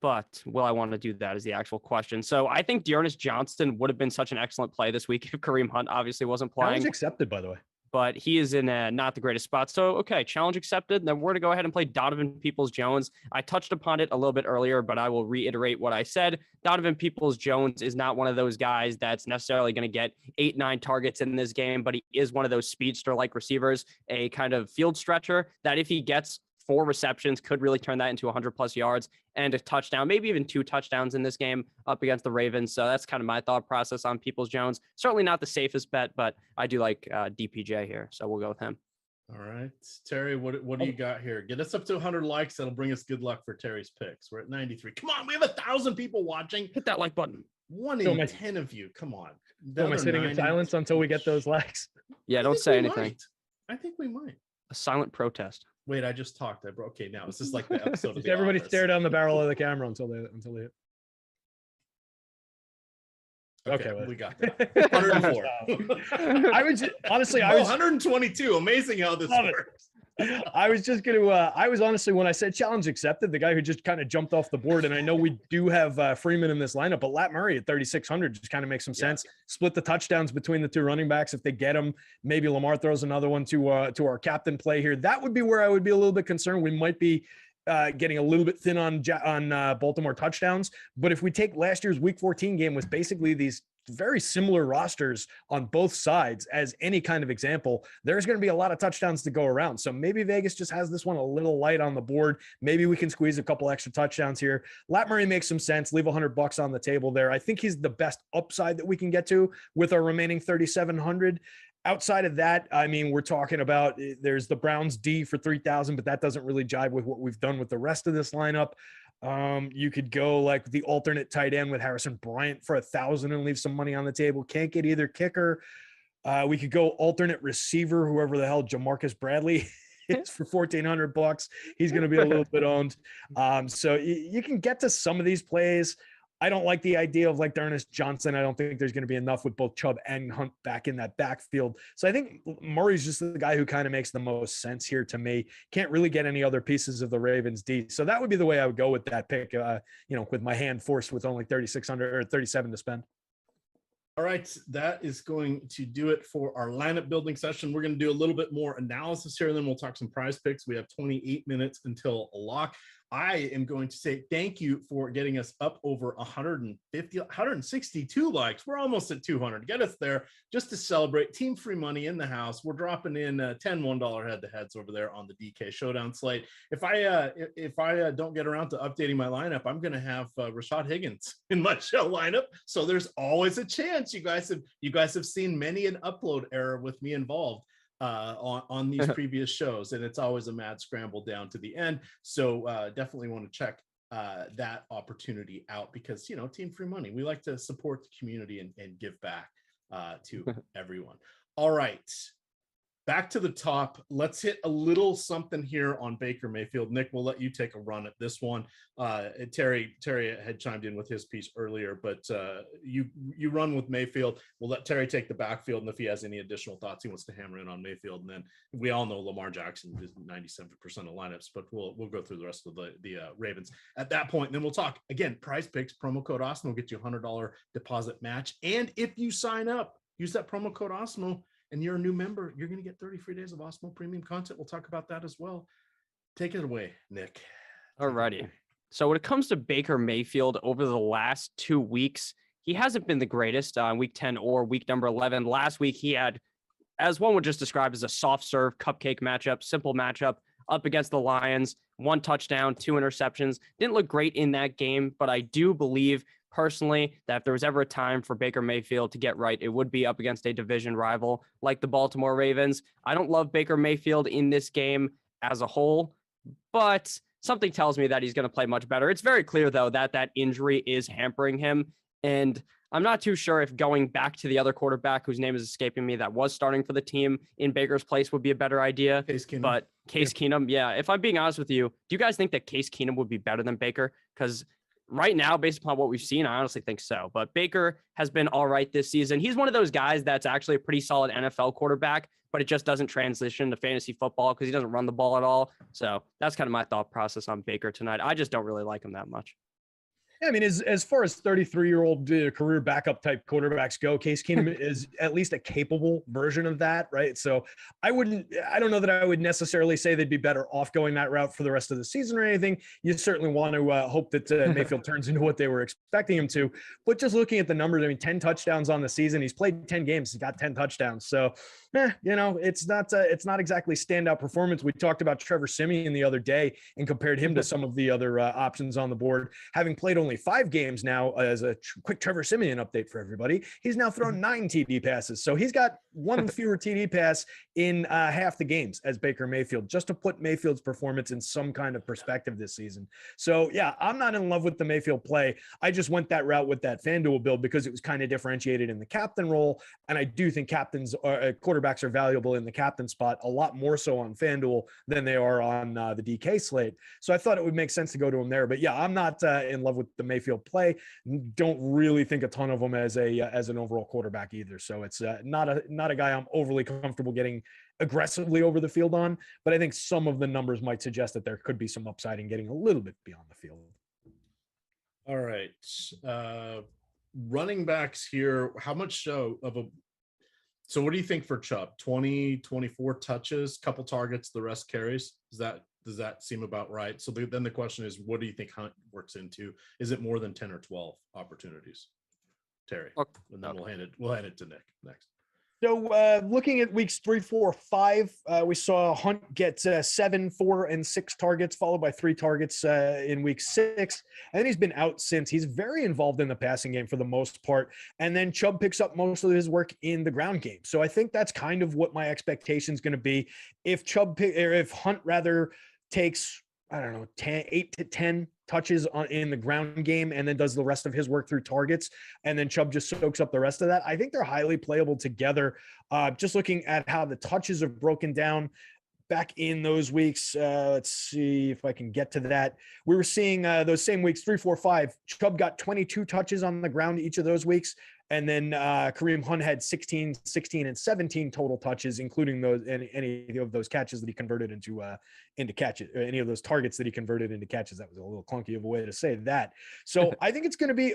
But will I want to do that is the actual question. So I think Dearness Johnson would have been such an excellent play this week if Kareem Hunt obviously wasn't playing. Challenge accepted, by the way. But he is in not the greatest spot. So, okay, challenge accepted. Then we're going to go ahead and play Donovan Peoples-Jones. I touched upon it a little bit earlier, but I will reiterate what I said. Donovan Peoples-Jones is not one of those guys that's necessarily going to get 8-9 targets in this game, but he is one of those speedster-like receivers, a kind of field stretcher that if he gets 4 receptions could really turn that into 100+ yards and a touchdown, maybe even 2 touchdowns in this game up against the Ravens. So that's kind of my thought process on Peoples-Jones. Certainly not the safest bet, but I do like DPJ here. So we'll go with him. All right. Terry, what do you got here? Get us up to 100 likes. That'll bring us good luck for Terry's picks. We're at 93. Come on. We have 1,000 people watching. Hit that like button. 1 in 10 of you. Come on. Am I sitting in silence until we get those likes? Yeah, don't say anything. I think we might. A silent protest. Wait, I just talked. Okay, now this is like the episode of The everybody Office. stare down the barrel of the camera until they hit. Okay, we got that. 104. I would honestly, I was 122. Amazing how this works. I was just going to, I was honestly, when I said challenge accepted, the guy who just kind of jumped off the board, and I know we do have Freeman in this lineup, but Lat Murray at 3,600 just kind of makes some sense. Split the touchdowns between the two running backs if they get them. Maybe Lamar throws another one to our captain play here. That would be where I would be a little bit concerned. We might be getting a little bit thin on Baltimore touchdowns. But if we take last year's Week 14 game with basically these very similar rosters on both sides as any kind of example, there's going to be a lot of touchdowns to go around. So maybe Vegas just has this one a little light on the board. Maybe we can squeeze a couple extra touchdowns here. Lat Murray makes some sense. Leave $100 on the table there. I think he's the best upside that we can get to with our remaining 3,700. Outside of that, I mean, we're talking about there's the Browns D for 3,000, but that doesn't really jive with what we've done with the rest of this lineup. You could go like the alternate tight end with Harrison Bryant for 1,000 and leave some money on the table. Can't get either kicker. We could go alternate receiver, whoever the hell Jamarcus Bradley is for $1,400. He's going to be a little bit owned. So you can get to some of these plays. I don't like the idea of like D'Ernest Johnson. I don't think there's going to be enough with both Chubb and Hunt back in that backfield. So I think Murray's just the guy who kind of makes the most sense here to me. Can't really get any other pieces of the Ravens D. So that would be the way I would go with that pick, with my hand forced with only 3,600 or 37 to spend. All right, that is going to do it for our lineup building session. We're going to do a little bit more analysis here, and then we'll talk some prize picks. We have 28 minutes until a lock. I am going to say thank you for getting us up over 162 likes. We're almost at 200. Get us there just to celebrate. Team free money in the house. We're dropping in 10 $1 head-to-heads over there on the DK Showdown slate. If I don't get around to updating my lineup, I'm going to have Rashad Higgins in my shell lineup. So there's always a chance. You guys have seen many an upload error with me involved on these previous shows, and it's always a mad scramble down to the end. So definitely want to check that opportunity out, because team free money, we like to support the community and give back to everyone. All right, back to the top. Let's hit a little something here on Baker Mayfield. Nick, we'll let you take a run at this one. Terry had chimed in with his piece earlier, but you run with Mayfield. We'll let Terry take the backfield, and if he has any additional thoughts, he wants to hammer in on Mayfield. And then we all know Lamar Jackson is 97% of lineups, but we'll go through the rest of the Ravens at that point. And then we'll talk again. PrizePicks promo code Awesemo will get you $100 deposit match, and if you sign up, use that promo code Awesemo, and you're a new member, you're going to get 30 free days of Awesemo premium content. We'll talk about that as well. Take it away, Nick. Alrighty. So when it comes to Baker Mayfield over the last 2 weeks, he hasn't been the greatest on week 10 or week number 11. Last week, he had, as one would just describe as a soft serve cupcake matchup, simple matchup up against the Lions, 1 touchdown, 2 interceptions. Didn't look great in that game, but I do believe personally that if there was ever a time for Baker Mayfield to get right, it would be up against a division rival like the Baltimore Ravens. I don't love Baker Mayfield in this game as a whole, but something tells me that he's going to play much better. It's very clear, though, that injury is hampering him. And I'm not too sure if going back to the other quarterback, whose name is escaping me, that was starting for the team in Baker's place would be a better idea. Case Keenum. But Case Keenum, yeah, if I'm being honest with you, do you guys think that Case Keenum would be better than Baker? Because right now, based upon what we've seen, I honestly think so. But Baker has been all right this season. He's one of those guys that's actually a pretty solid NFL quarterback, but it just doesn't transition to fantasy football because he doesn't run the ball at all. So that's kind of my thought process on Baker tonight. I just don't really like him that much. Yeah, I mean, as far as 33-year-old career backup type quarterbacks go, Case Keenum is at least a capable version of that, right? So I don't know that I would necessarily say they'd be better off going that route for the rest of the season or anything. You certainly want to hope that Mayfield turns into what they were expecting him to. But just looking at the numbers, I mean, 10 touchdowns on the season. He's played 10 games. He's got 10 touchdowns. So, it's not exactly standout performance. We talked about Trevor Siemian the other day and compared him to some of the other options on the board. Having played only 5 games now, as a quick Trevor Siemian update for everybody, he's now thrown 9 TD passes. So he's got 1 fewer TD pass in half the games as Baker Mayfield, just to put Mayfield's performance in some kind of perspective this season. So yeah, I'm not in love with the Mayfield play. I just went that route with that FanDuel build because it was kind of differentiated in the captain role. And I do think quarterbacks are valuable in the captain spot a lot more so on FanDuel than they are on the DK slate. So I thought it would make sense to go to him there. But yeah, I'm not in love with the Mayfield play. Don't really think a ton of him as an overall quarterback either. So it's not a guy I'm overly comfortable getting aggressively over the field on, but I think some of the numbers might suggest that there could be some upside in getting a little bit beyond the field. All right. Running backs here. How much so what do you think for Chubb? 20, 24 touches, couple targets, the rest carries? Does that seem about right? So then the question is, what do you think Hunt works into? Is it more than 10 or 12 opportunities? Terry. Okay. And then we'll hand it to Nick next. So looking at weeks 3, 4, 5, we saw Hunt get 7, 4, and 6 targets, followed by 3 targets in week 6. And then he's been out since. He's very involved in the passing game for the most part. And then Chubb picks up most of his work in the ground game. So I think that's kind of what my expectation is going to be. If Hunt rather takes, 8 to 10 touches in the ground game and then does the rest of his work through targets, and then Chubb just soaks up the rest of that, I think they're highly playable together. Just looking at how the touches are broken down back in those weeks. Let's see if I can get to that. We were seeing those same weeks, 3, 4, 5. Chubb got 22 touches on the ground each of those weeks. And then Kareem Hunt had 16, 16, and 17 total touches, including those any of those catches that he converted into catches, any of those targets that he converted into catches. That was a little clunky of a way to say that. So I think it's going to be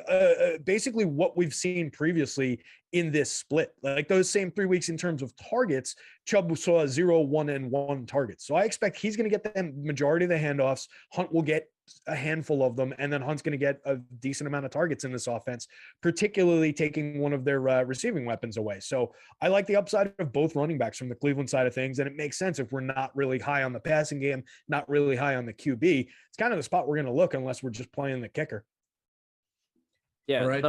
basically what we've seen previously in this split. Like those same 3 weeks in terms of targets, Chubb saw 0, 1, and 1 targets. So I expect he's going to get the majority of the handoffs. Hunt will get a handful of them, and then Hunt's going to get a decent amount of targets in this offense, particularly taking one of their receiving weapons away. So I like the upside of both running backs from the Cleveland side of things, and it makes sense if we're not really high on the passing game, not really high on the QB. It's kind of the spot we're going to look unless we're just playing the kicker. Yeah. All right.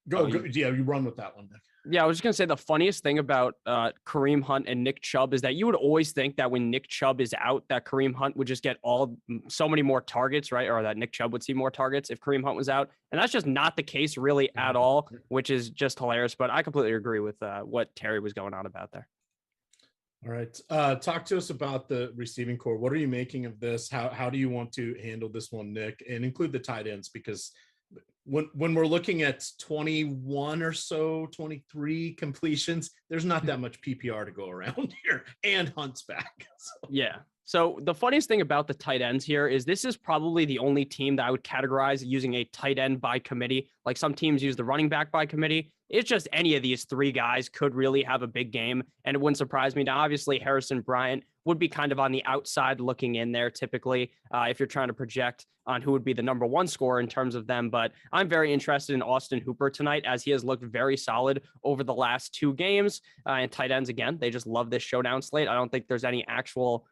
Go. Yeah, you run with that one, Nick. Yeah, I was just going to say the funniest thing about Kareem Hunt and Nick Chubb is that you would always think that when Nick Chubb is out, that Kareem Hunt would just get so many more targets, right? Or that Nick Chubb would see more targets if Kareem Hunt was out. And that's just not the case really at all, which is just hilarious. But I completely agree with what Terry was going on about there. All right. Talk to us about the receiving core. What are you making of this? How do you want to handle this one, Nick? And include the tight ends, because when we're looking at 21 or so, 23 completions, there's not that much PPR to go around here, and Hunt's back. So. Yeah. So the funniest thing about the tight ends here is this is probably the only team that I would categorize using a tight end by committee. Like some teams use the running back by committee. It's just any of these 3 guys could really have a big game, and it wouldn't surprise me. Now, obviously, Harrison Bryant would be kind of on the outside looking in there typically if you're trying to project on who would be the number 1 scorer in terms of them. But I'm very interested in Austin Hooper tonight, as he has looked very solid over the last 2 games. And tight ends, again, they just love this showdown slate. I don't think there's any actual...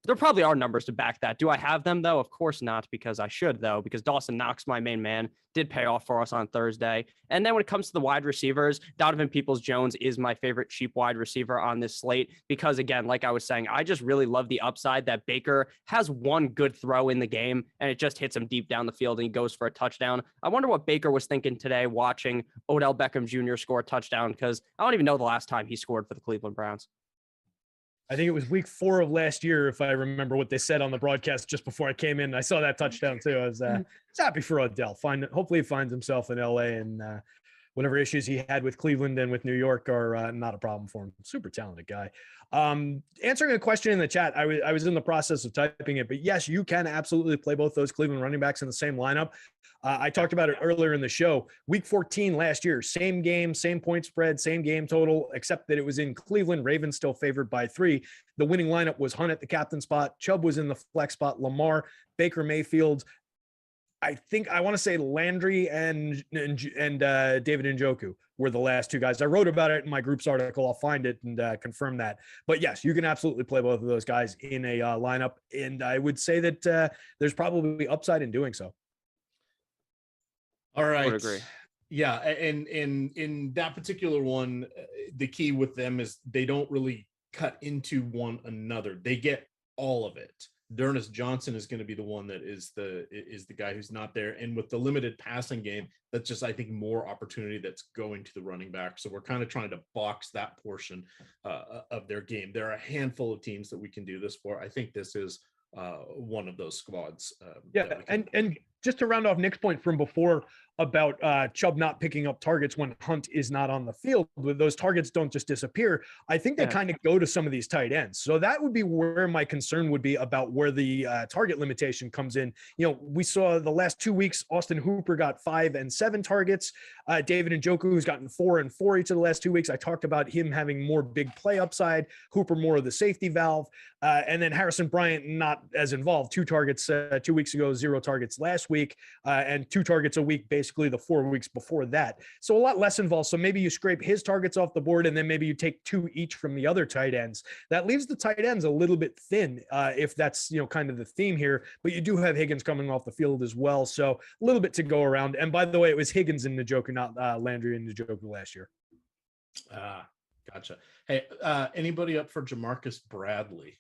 There probably are numbers to back that. Do I have them, though? Of course not, because I should, though, because Dawson Knox, my main man, did pay off for us on Thursday. And then when it comes to the wide receivers, Donovan Peoples-Jones is my favorite cheap wide receiver on this slate because, again, like I was saying, I just really love the upside that Baker has one good throw in the game, and it just hits him deep down the field, and he goes for a touchdown. I wonder what Baker was thinking today watching Odell Beckham Jr. score a touchdown, because I don't even know the last time he scored for the Cleveland Browns. I think it was week 4 of last year, if I remember what they said on the broadcast just before I came in. I saw that touchdown too. I was happy for Odell. Hopefully he finds himself in LA, and whatever issues he had with Cleveland and with New York are not a problem for him. Super talented guy. Answering a question in the chat, I was in the process of typing it, but yes, you can absolutely play both those Cleveland running backs in the same lineup. I talked about it earlier in the show. Week 14 last year, same game, same point spread, same game total, except that it was in Cleveland. Ravens still favored by 3. The winning lineup was Hunt at the captain spot. Chubb was in the flex spot. Lamar, Baker Mayfield. I want to say Landry and David Njoku were the last 2 guys. I wrote about it in my group's article. I'll find it and confirm that. But yes, you can absolutely play both of those guys in a lineup. And I would say that there's probably upside in doing so. All right. I would agree. Yeah. And in that particular one, the key with them is they don't really cut into one another. They get all of it. D'Ernest Johnson is going to be the one that is the guy who's not there. And with the limited passing game, that's just, I think, more opportunity that's going to the running back. So we're kind of trying to box that portion of their game. There are a handful of teams that we can do this for. I think this is one of those squads. And just to round off Nick's point from before about Chubb not picking up targets when Hunt is not on the field, those targets don't just disappear. I think they kind of go to some of these tight ends. So that would be where my concern would be about where the target limitation comes in. We saw the last 2 weeks, Austin Hooper got 5 and 7 targets. David Njoku, who's gotten 4 and 4 each of the last 2 weeks. I talked about him having more big play upside, Hooper more of the safety valve. And then Harrison Bryant, not as involved, 2 targets 2 weeks ago, 0 targets last week, and 2 targets a week, basically the 4 weeks before that. So a lot less involved. So maybe you scrape his targets off the board, and then maybe you take 2 each from the other tight ends. That leaves the tight ends a little bit thin, if that's, kind of the theme here, but you do have Higgins coming off the field as well. So a little bit to go around. And by the way, it was Higgins and Njoku, not Landry and Njoku last year. Gotcha. Hey, anybody up for Jamarcus Bradley?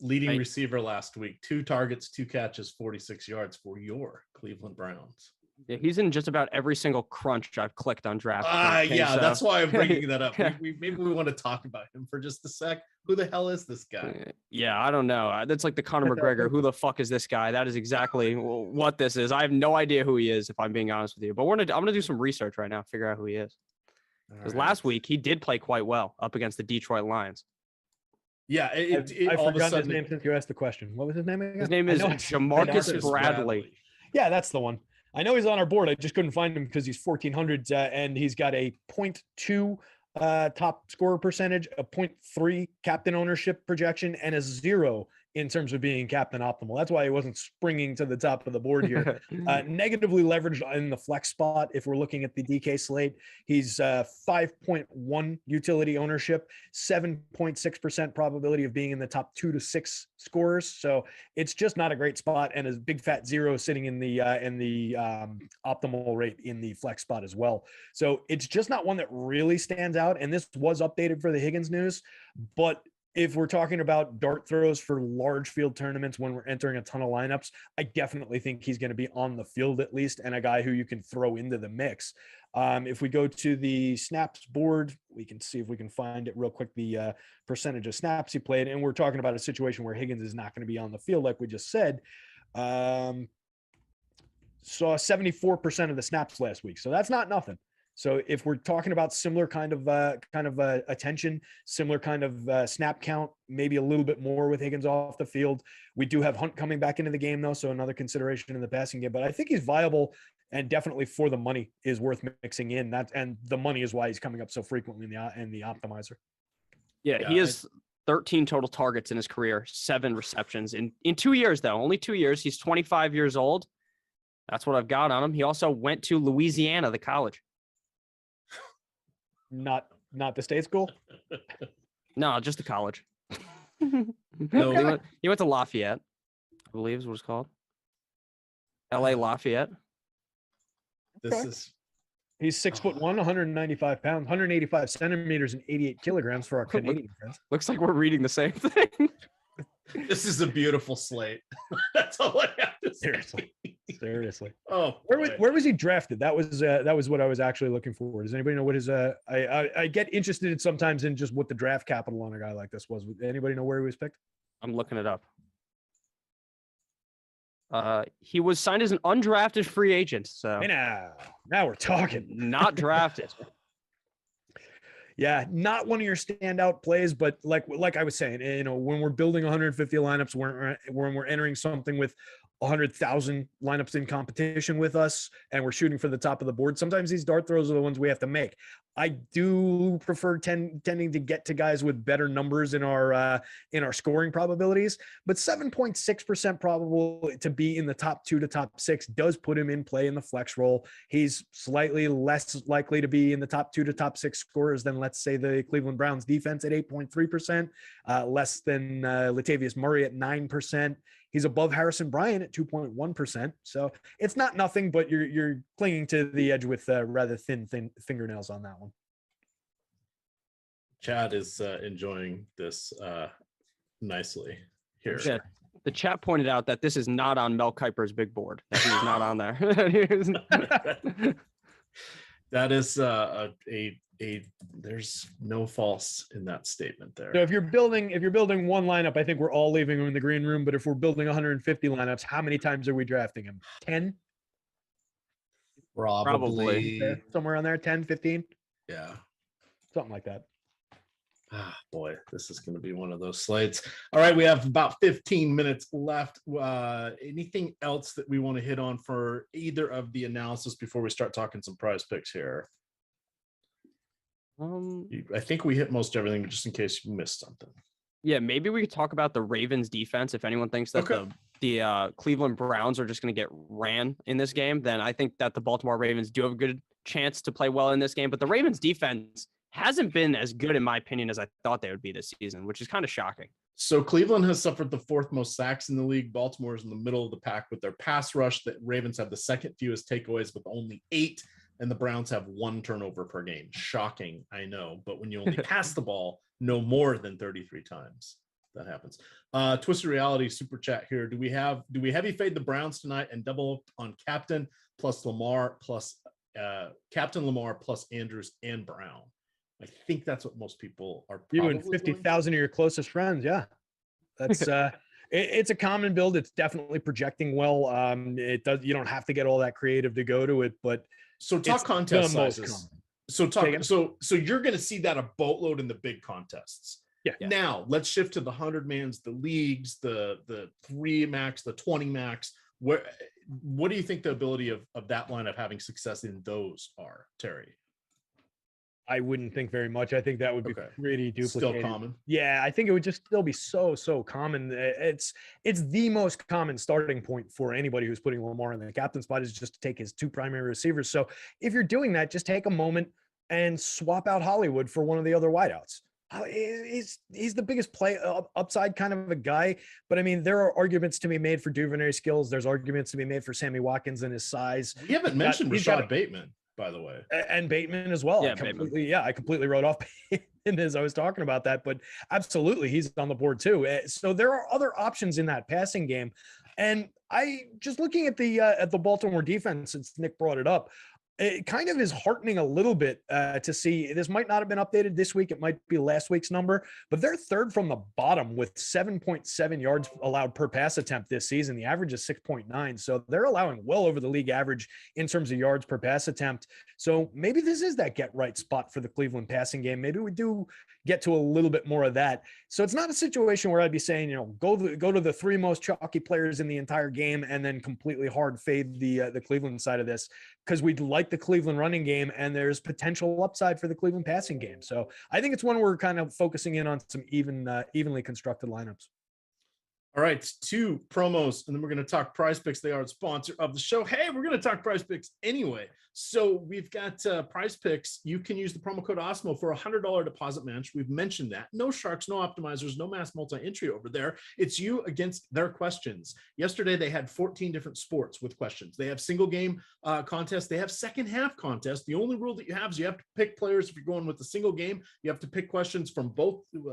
Leading receiver last week, 2 targets, 2 catches, 46 yards for your Cleveland Browns. Yeah, he's in just about every single crunch I've clicked on DraftKings. That's why I'm bringing that up. Maybe we want to talk about him for just a sec. Who the hell is this guy? Yeah, I don't know. That's like the Conor McGregor. Who the fuck is this guy? That is exactly what this is. I have no idea who he is, if I'm being honest with you. But I'm gonna do some research right now, figure out who he is. Because last week he did play quite well up against the Detroit Lions. Yeah, I forgot his name since you asked the question. What was his name again? His name is Jamarcus Bradley. Yeah, that's the one. I know he's on our board. I just couldn't find him because he's 1,400 and he's got a 0.2 top scorer percentage, a 0.3 captain ownership projection, and a 0 in terms of being captain optimal. That's why he wasn't springing to the top of the board here. Negatively leveraged in the flex spot. If we're looking at the DK slate, he's 5.1 utility ownership, 7.6% probability of being in the top 2 to 6 scorers. So it's just not a great spot, and a big fat 0 sitting in the optimal rate in the flex spot as well. So it's just not one that really stands out. And this was updated for the Higgins news, but if we're talking about dart throws for large field tournaments when we're entering a ton of lineups, I definitely think he's going to be on the field at least, and a guy who you can throw into the mix. If we go to the snaps board, we can see if we can find it real quick, the percentage of snaps he played. And we're talking about a situation where Higgins is not going to be on the field, like we just said. Saw 74% of the snaps last week. So that's not nothing. So if we're talking about similar kind of attention, similar kind of snap count, maybe a little bit more with Higgins off the field. We do have Hunt coming back into the game though, so another consideration in the passing game. But I think he's viable, and definitely for the money is worth mixing in. And the money is why he's coming up so frequently in the optimizer. Yeah, he has 13 total targets in his career, 7 receptions in 2 years though, only 2 years. He's 25 years old. That's what I've got on him. He also went to Louisiana, the college. Not the state school? No, just the college. No, he went to Lafayette, I believe is what it's called. LA Lafayette. He's 6'1", 195 pounds, 185 centimeters, and 88 kilograms for our Canadian friends. Looks like we're reading the same thing. This is a beautiful slate. That's all I have to say. Seriously. Oh, where was he drafted? That was what I was actually looking for. Does anybody know what his? I get interested sometimes in just what the draft capital on a guy like this was. Anybody know where he was picked? I'm looking it up. He was signed as an undrafted free agent. So hey, now we're talking. Not drafted. Yeah, not one of your standout plays, but like I was saying, when we're building 150 lineups, when we're entering something with 100,000 lineups in competition with us, and we're shooting for the top of the board, sometimes these dart throws are the ones we have to make. I do prefer tending to get to guys with better numbers in our scoring probabilities, but 7.6% probable to be in the top 2 to top 6 does put him in play in the flex role. He's slightly less likely to be in the top 2 to top 6 scorers than, let's say, the Cleveland Browns defense at 8.3%, less than Latavius Murray at 9%. He's above Harrison Bryant at 2.1%. So it's not nothing, but you're clinging to the edge with rather thin fingernails on that one. Chad is enjoying this nicely here. Yeah, the chat pointed out that this is not on Mel Kiper's big board. That he's not on there. That is a there's no false in that statement there. So if you're building one lineup, I think we're all leaving him in the green room. But if we're building 150 lineups, how many times are we drafting him? 10? Probably somewhere on there, 10, 15? Yeah. Something like that. Ah, boy, this is going to be one of those slates. All right, we have about 15 minutes left. Anything else that we want to hit on for either of the analysis before we start talking some prize picks here? I think we hit most everything, just in case you missed something. Yeah, maybe we could talk about the Ravens defense. If anyone thinks that the Cleveland Browns are just going to get ran in this game, then I think that the Baltimore Ravens do have a good chance to play well in this game. But the Ravens defense hasn't been as good, in my opinion, as I thought they would be this season, which is kind of shocking. So Cleveland has suffered the 4th most sacks in the league. Baltimore is in the middle of the pack with their pass rush. The Ravens have the 2nd fewest takeaways with only 8, and the Browns have 1 turnover per game. Shocking, I know, but when you only pass the ball no more than 33 times, that happens. Twisted Reality super chat here. Do we heavy fade the Browns tonight and double up on Captain plus Lamar plus Captain Lamar plus Andrews and Brown? I think that's what most people are. You and 50,000 of your closest friends. Yeah, that's it's a common build. It's definitely projecting well. It does. You don't have to get all that creative to go to it, but so talk contest sizes. So you're going to see that a boatload in the big contests. Yeah. Now let's shift to the 100-mans, the leagues, the 3 max, the 20 max. What do you think the ability of that line of having success in those are, Terry? I wouldn't think very much. I think that would be pretty duplicated. Still common. Yeah, I think it would just still be so common. It's the most common starting point for anybody who's putting Lamar in the captain spot is just to take his 2 primary receivers. So if you're doing that, just take a moment and swap out Hollywood for one of the other wideouts. He's the biggest play upside kind of a guy, but I mean there are arguments to be made for Duvernay skills. There's arguments to be made for Sammy Watkins and his size. We haven't mentioned Rashad Bateman, by the way, and Bateman as well. Yeah, I completely wrote off Bateman as I was talking about that, but absolutely he's on the board too. So there are other options in that passing game, and I just looking at the Baltimore defense, since Nick brought it up. It kind of is heartening a little bit to see. This might not have been updated this week. It might be last week's number, but they're 3rd from the bottom with 7.7 yards allowed per pass attempt this season. The average is 6.9. So they're allowing well over the league average in terms of yards per pass attempt. So maybe this is that get right spot for the Cleveland passing game. Maybe we do get to a little bit more of that. So it's not a situation where I'd be saying, go to the 3 most chalky players in the entire game and then completely hard fade the Cleveland side of this, because we'd like the Cleveland running game and there's potential upside for the Cleveland passing game. So I think it's one we're kind of focusing in on some evenly constructed lineups. All right, 2 promos, and then we're going to talk PrizePicks. They are the sponsor of the show. Hey, we're going to talk PrizePicks anyway. So we've got PrizePicks. You can use the promo code Awesemo for a $100 deposit match. We've mentioned that. No sharks, no optimizers, no mass multi-entry over there. It's you against their questions. Yesterday, they had 14 different sports with questions. They have single game contests. They have second half contests. The only rule that you have is you have to pick players. If you're going with the single game, you have to pick questions from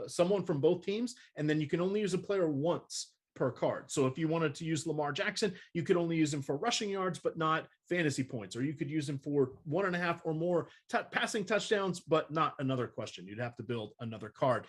someone from both teams, and then you can only use a player once per card. So if you wanted to use Lamar Jackson, you could only use him for rushing yards, but not fantasy points, or you could use him for 1.5 or more passing touchdowns, but not another question. You'd have to build another card.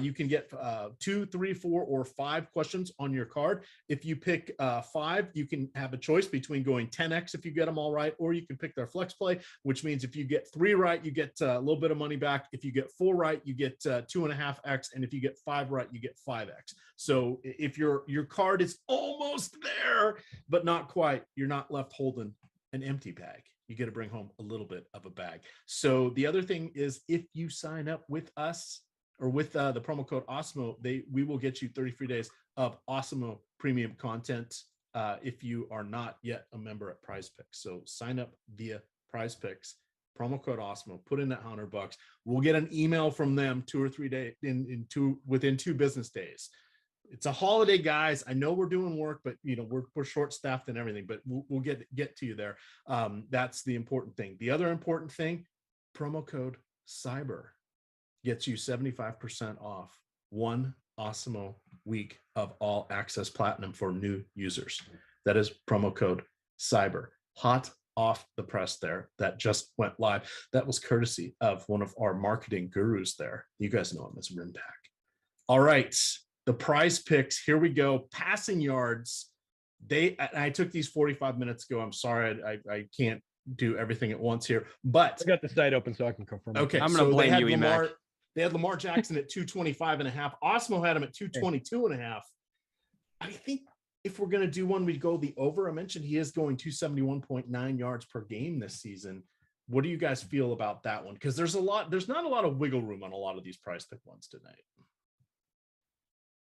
You can get 2, 3, 4, or 5 questions on your card. If you pick 5, you can have a choice between going 10x if you get them all right, or you can pick their flex play, which means if you get 3 right, you get a little bit of money back. If you get 4 right, you get 2.5x, and if you get 5 right, you get 5x. So if your card is almost there, but not quite, you're not left holding an empty bag. You get to bring home a little bit of a bag. So the other thing is, if you sign up with us or with the promo code Awesemo, we will get you 30 free days of Awesemo premium content if you are not yet a member at PrizePicks. So sign up via PrizePicks, promo code Awesemo, put in that $100. We'll get an email from them 2 or 3 days within 2 business days. It's a holiday, guys. I know we're doing work, but we're short staffed and everything, but we'll get to you there. That's the important thing. The other important thing, promo code Cyber gets you 75% off 1 Awesemo week of all access platinum for new users. That is promo code Cyber. Hot off the press there that just went live. That was courtesy of one of our marketing gurus there. You guys know him as Rimpack. All right, the PrizePicks. Here we go. Passing yards. I took these 45 minutes ago. I'm sorry, I can't do everything at once here, but I got the site open so I can confirm. Okay, I'm going to blame you, Lamar. They had Lamar Jackson at 225.5. Awesemo had him at 222.5. I think if we're going to do one, we'd go the over. I mentioned he is going 271.9 yards per game this season. What do you guys feel about that one? Because there's not a lot of wiggle room on a lot of these PrizePick ones tonight.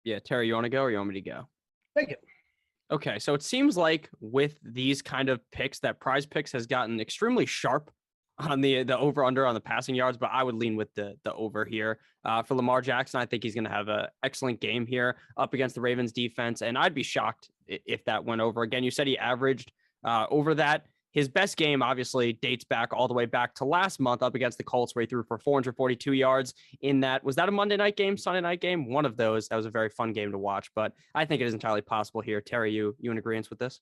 Yeah, Terry, you want to go or you want me to go? Take it. Okay, so it seems like with these kind of picks that PrizePicks has gotten extremely sharp on the over-under on the passing yards, but I would lean with the over here. For Lamar Jackson, I think he's going to have an excellent game here up against the Ravens defense, and I'd be shocked if that went over. Again, you said he averaged over that. His best game obviously dates back all the way back to last month up against the Colts, where he threw for 442 yards in that. Was that a Monday night game, Sunday night game? One of those. That was a very fun game to watch, but I think it is entirely possible here. Terry, you in agreement with this?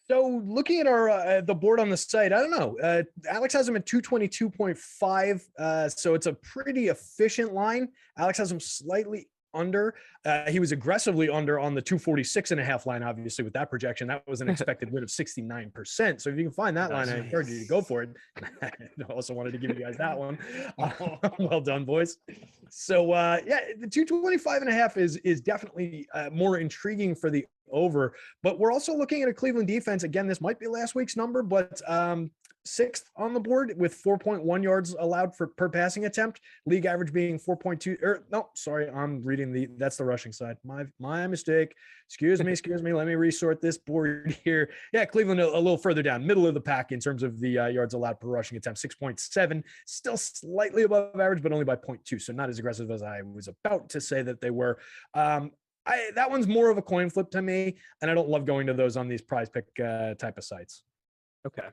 So looking at our the board on the site, I don't know. Alex has him at 222.5, so it's a pretty efficient line. Alex has him slightly under. He was aggressively under on the 246.5 line, obviously, with that projection. That was an expected win of 69%. So if you can find that line, I encourage you to go for it. I also wanted to give you guys that one. Well done, boys. So yeah, the 225.5 is definitely more intriguing for the over, but we're also looking at a Cleveland defense. Again, this might be last week's number, but sixth on the board with 4.1 yards allowed per passing attempt. League average being 4.2. Or no, sorry, I'm reading that's the rushing side. My mistake. Excuse me. Let me resort this board here. Yeah, Cleveland a little further down, middle of the pack in terms of the yards allowed per rushing attempt, 6.7. Still slightly above average, but only by 0.2. So not as aggressive as I was about to say that they were. That one's more of a coin flip to me, and I don't love going to those on these PrizePick type of sites. Okay.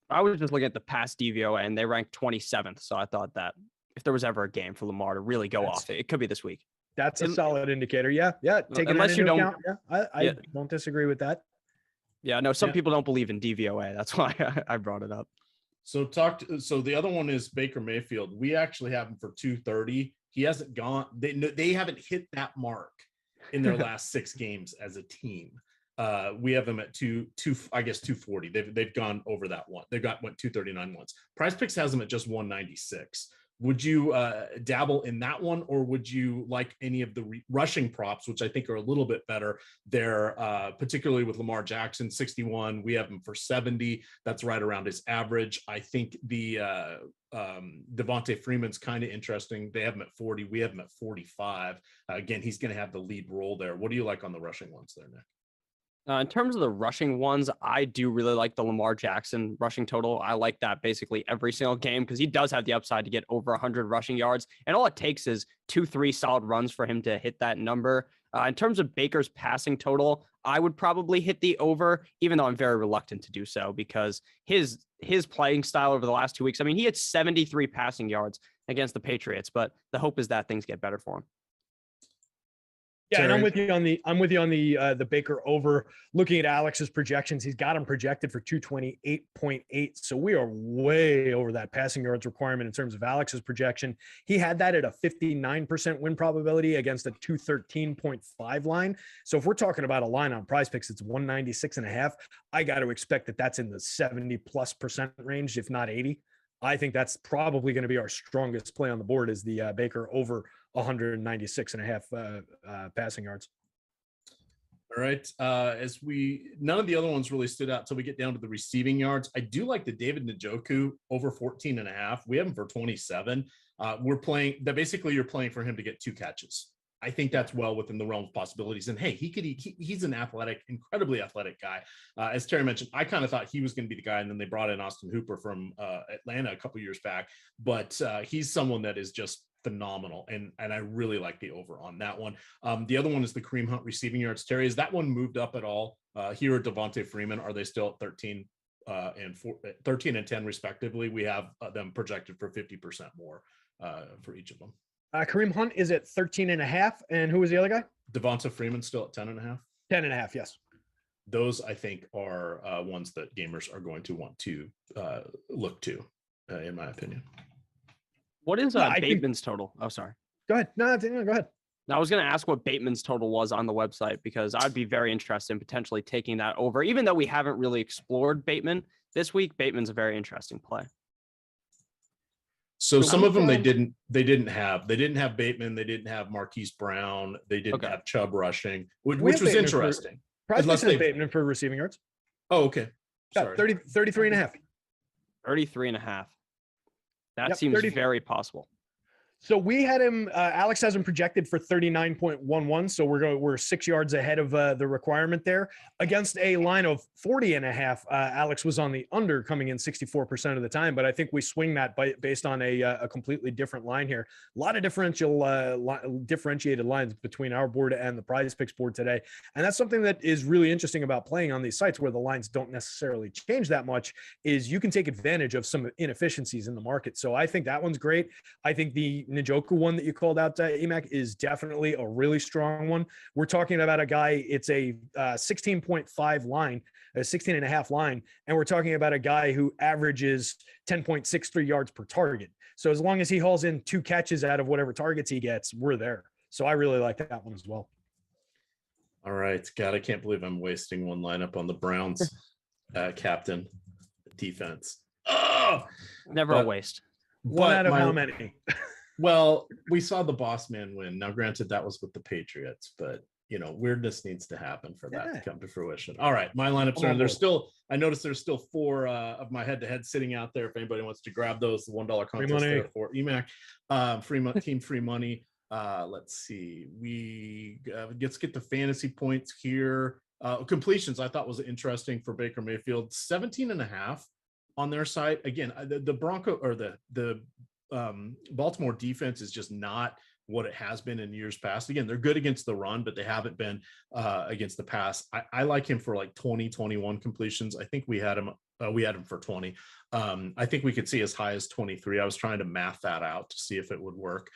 I was just looking at the past DVOA, and they ranked 27th. So I thought that if there was ever a game for Lamar to really go off, it could be this week. That's a solid indicator. Yeah. Take it into account. Yeah, I don't disagree with that. Yeah, no, some people don't believe in DVOA. That's why I brought it up. So the other one is Baker Mayfield. We actually have him for 230. He hasn't gone. They haven't hit that mark in their last 6 games as a team. We have them at 240. They've gone over that one. Went 239 once. PrizePicks has them at just 196. Would you dabble in that one, or would you like any of the rushing props, which I think are a little bit better there, particularly with Lamar Jackson, 61. We have him for 70. That's right around his average. I think the Devontae Freeman's kind of interesting. They have him at 40. We have him at 45. Again, he's going to have the lead role there. What do you like on the rushing ones there, Nick? In terms of the rushing ones, I do really like the Lamar Jackson rushing total. I like that basically every single game because he does have the upside to get over 100 rushing yards. And all it takes is 2-3 solid runs for him to hit that number. In terms of Baker's passing total, I would probably hit the over, even though I'm very reluctant to do so because his playing style over the last 2 weeks, I mean, he had 73 passing yards against the Patriots, but the hope is that things get better for him. Yeah, and I'm with you on the Baker over. Looking at Alex's projections, he's got him projected for 228.8. So we are way over that passing yards requirement in terms of Alex's projection. He had that at a 59% win probability against a 213.5 line. So if we're talking about a line on PrizePicks, it's 196.5. I got to expect that that's in the 70+% range, if not 80. I think that's probably going to be our strongest play on the board is the Baker over 196.5 passing yards. All right. None of the other ones really stood out till we get down to the receiving yards. I do like the David Njoku over 14.5. We have him for 27. We're playing that. Basically you're playing for him to get 2 catches. I think that's well within the realm of possibilities. And hey, he's an incredibly athletic guy. As Terry mentioned, I kind of thought he was going to be the guy. And then they brought in Austin Hooper from Atlanta a couple years back, but he's someone that is just phenomenal. And I really like the over on that one. The other one is the Kareem Hunt receiving yards. Terry, is that one moved up at all? Here at Devontae Freeman, are they still at 13 and 10 respectively? We have them projected for 50% more for each of them. Kareem Hunt is at 13.5. And who was the other guy? Devonta Freeman still at 10.5. 10.5, yes. those I think are ones that gamers are going to want to look to, in my opinion. What is Bateman's total? Oh, sorry. Go ahead. No, go ahead. I was going to ask what Bateman's total was on the website, because I'd be very interested in potentially taking that over, even though we haven't really explored Bateman this week. Bateman's a very interesting play. So some of them they didn't have Bateman, they didn't have Marquise Brown, they didn't have Chubb rushing, which was Bateman interesting. PrizePicks has Bateman for receiving yards. Oh, okay. Sorry. 33 and a half. 33 and a half. That seems very possible. So we had him, Alex has him projected for 39.11. So we're 6 yards ahead of the requirement there against a line of 40 and a half. Alex was on the under, coming in 64% of the time, but I think we swing that based on a completely different line here. A lot of differentiated lines between our board and the PrizePicks board today. And that's something that is really interesting about playing on these sites where the lines don't necessarily change that much, is you can take advantage of some inefficiencies in the market. So I think that one's great. I think the Njoku one that you called out, Emac, is definitely a really strong one. We're talking about a guy, it's a 16.5 line, a 16 and a half line, and we're talking about a guy who averages 10.63 yards per target. So as long as he hauls in 2 catches out of whatever targets he gets, we're there. So I really like that one as well. All right. God, I can't believe I'm wasting one lineup on the Browns captain defense. Oh, never a waste. One out of how many? Well, we saw the boss man win. Now, granted, that was with the Patriots, but weirdness needs to happen for that to come to fruition. All right, my lineups are I noticed there's still 4 of my head-to-head sitting out there. If anybody wants to grab those, the $1 contest there for EMAC, team free money. Let's see. Let's get the fantasy points here. Completions I thought was interesting for Baker Mayfield, 17 and a half on their site. Again, the Bronco or the Baltimore defense is just not what it has been in years past. Again, they're good against the run, but they haven't been against the pass. I like him for like 20, 21 completions. I think we had him for 20. I think we could see as high as 23. I was trying to math that out to see if it would work.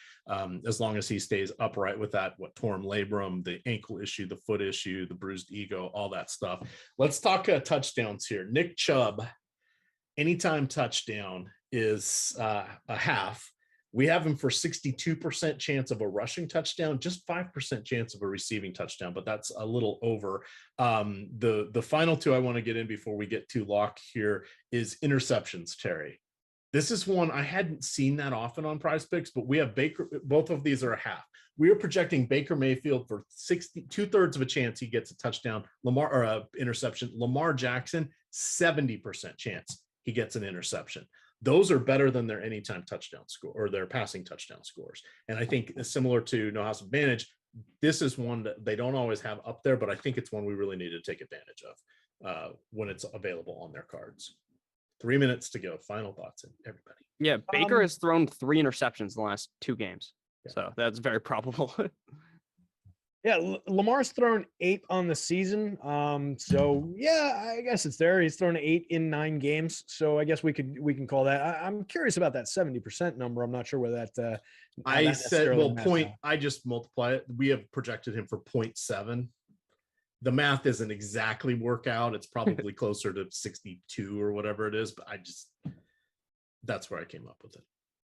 As long as he stays upright with that, torn labrum, the ankle issue, the foot issue, the bruised ego, all that stuff. Let's talk touchdowns here. Nick Chubb, anytime touchdown is a half. We have him for 62% chance of a rushing touchdown, just 5% chance of a receiving touchdown, but that's a little over. The final 2 I want to get in before we get too locked here is interceptions, Terry. This is one I hadn't seen that often on PrizePicks, but we have Baker. Both of these are a half. We are projecting Baker Mayfield for 2/3 of a chance he gets a touchdown, interception. Lamar Jackson, 70% chance he gets an interception. Those are better than their anytime touchdown score or their passing touchdown scores. And I think similar to No House Advantage, this is one that they don't always have up there, but I think it's one we really need to take advantage of when it's available on their cards. 3 minutes to go. Final thoughts, everybody. Yeah, Baker has thrown 3 interceptions in the last 2 games. Yeah. So that's very probable. Yeah, Lamar's thrown 8 on the season. So yeah, I guess it's there. He's thrown 8 in 9 games. So I guess we can call that. I'm curious about that 70% number. I'm not sure where that. I said, well, I just multiply it. We have projected him for 0.7. The math isn't exactly work out. It's probably closer to 62 or whatever it is. But that's where I came up with it.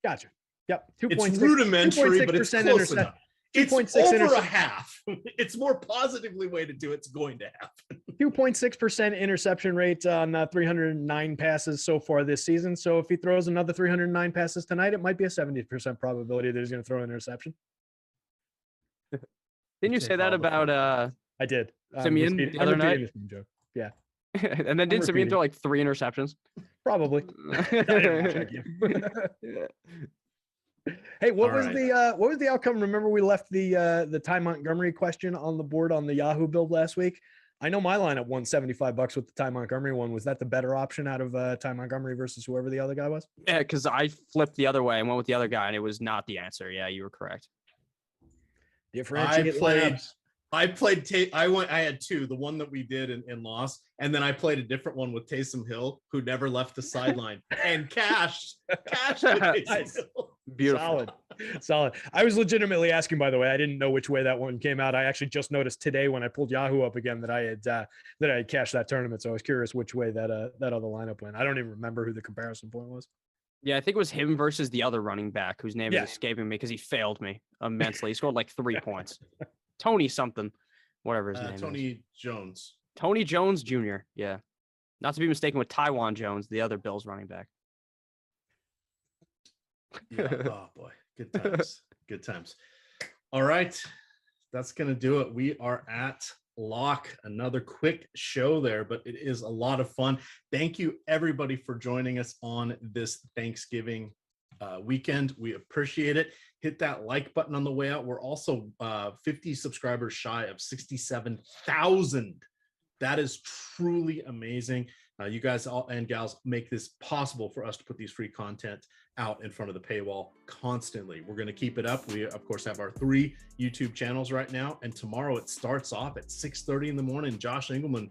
Gotcha. Yep. It's rudimentary, but it's close enough. It's over a half. It's more positively weighted to it's going to happen. 2.6% interception rate on 309 passes so far this season. So if he throws another 309 passes tonight, it might be a 70% probability that he's going to throw an interception. Didn't you say that about I did. Simeon the other night? Yeah. And then didn't Simeon throw like 3 interceptions? Probably. Hey, what was the outcome? Remember, we left the Ty Montgomery question on the board on the Yahoo build last week. I know my lineup won $75 with the Ty Montgomery one. Was that the better option out of Ty Montgomery versus whoever the other guy was? Yeah, because I flipped the other way and went with the other guy, and it was not the answer. Yeah, you were correct. I had 2, the one that we did and lost, and then I played a different one with Taysom Hill, who never left the sideline and cashed. Beautiful. Solid. I was legitimately asking, by the way. I didn't know which way that one came out. I actually just noticed today when I pulled Yahoo up again that I had cashed that tournament. So I was curious which way that other lineup went. I don't even remember who the comparison point was. Yeah, I think it was him versus the other running back whose name is escaping me because he failed me immensely. He scored like 3 points. Tony something, whatever his name is. Tony Jones. Tony Jones Jr. Yeah. Not to be mistaken with Tywan Jones, the other Bills running back. Yeah. Oh boy. Good times. Good times. All right. That's going to do it. We are at lock. Another quick show there, but it is a lot of fun. Thank you everybody for joining us on this Thanksgiving weekend. We appreciate it. Hit that like button on the way out. We're also 50 subscribers shy of 67,000. That is truly amazing. You guys all and gals make this possible for us to put these free content out in front of the paywall constantly. We're going to keep it up. We, of course, have our 3 YouTube channels right now. And tomorrow it starts off at 6:30 in the morning. Josh Engelman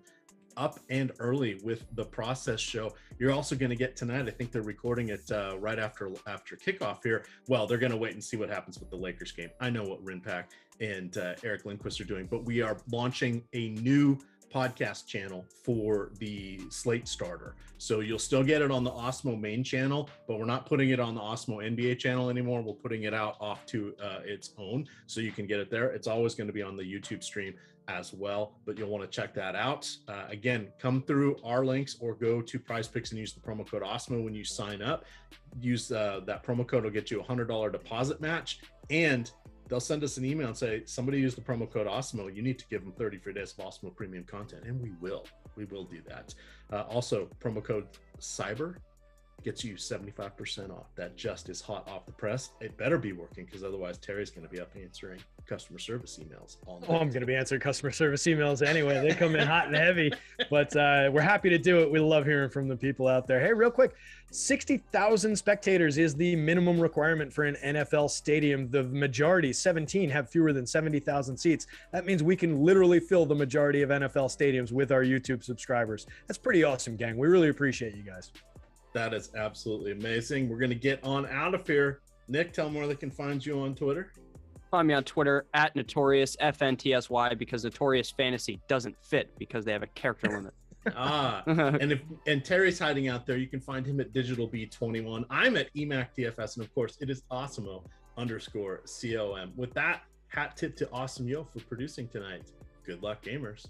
up and early with the Process Show. You're also going to get tonight, I think they're recording it right after kickoff here. Well, they're going to wait and see what happens with the Lakers game. I know what Rinpack and Eric Lindquist are doing, but we are launching a new podcast channel for the Slate starter. So you'll still get it on the Awesemo main channel, but we're not putting it on the Awesemo NBA channel anymore. We're putting it out off to its own, so you can get it there. It's always going to be on the YouTube stream as well, but you'll want to check that out. Again, come through our links or go to PrizePicks and use the promo code Awesemo when you sign up. Use that promo code will get you a $100 deposit match, and they'll send us an email and say, somebody use the promo code Awesemo. You need to give them 30 free days of Awesemo premium content. And we will do that. Also, promo code Cyber gets you 75% off. That just is hot off the press. It better be working, because otherwise Terry's going to be up answering customer service emails all night. Oh, I'm going to be answering customer service emails anyway. They come in hot and heavy, but we're happy to do it. We love hearing from the people out there. Hey, real quick, 60,000 spectators is the minimum requirement for an NFL stadium. The majority, 17, have fewer than 70,000 seats. That means we can literally fill the majority of NFL stadiums with our YouTube subscribers. That's pretty awesome, gang. We really appreciate you guys. That is absolutely amazing. We're going to get on out of here. Nick, tell them where they can find you on Twitter. Find me on Twitter at Notorious FNTSY, because Notorious Fantasy doesn't fit because they have a character limit. And Terry's hiding out there. You can find him at DigitalB21. I'm at EMACDFS, and of course it is Awesemo_COM. With that, hat tip to Awesome Yo for producing tonight. Good luck, gamers.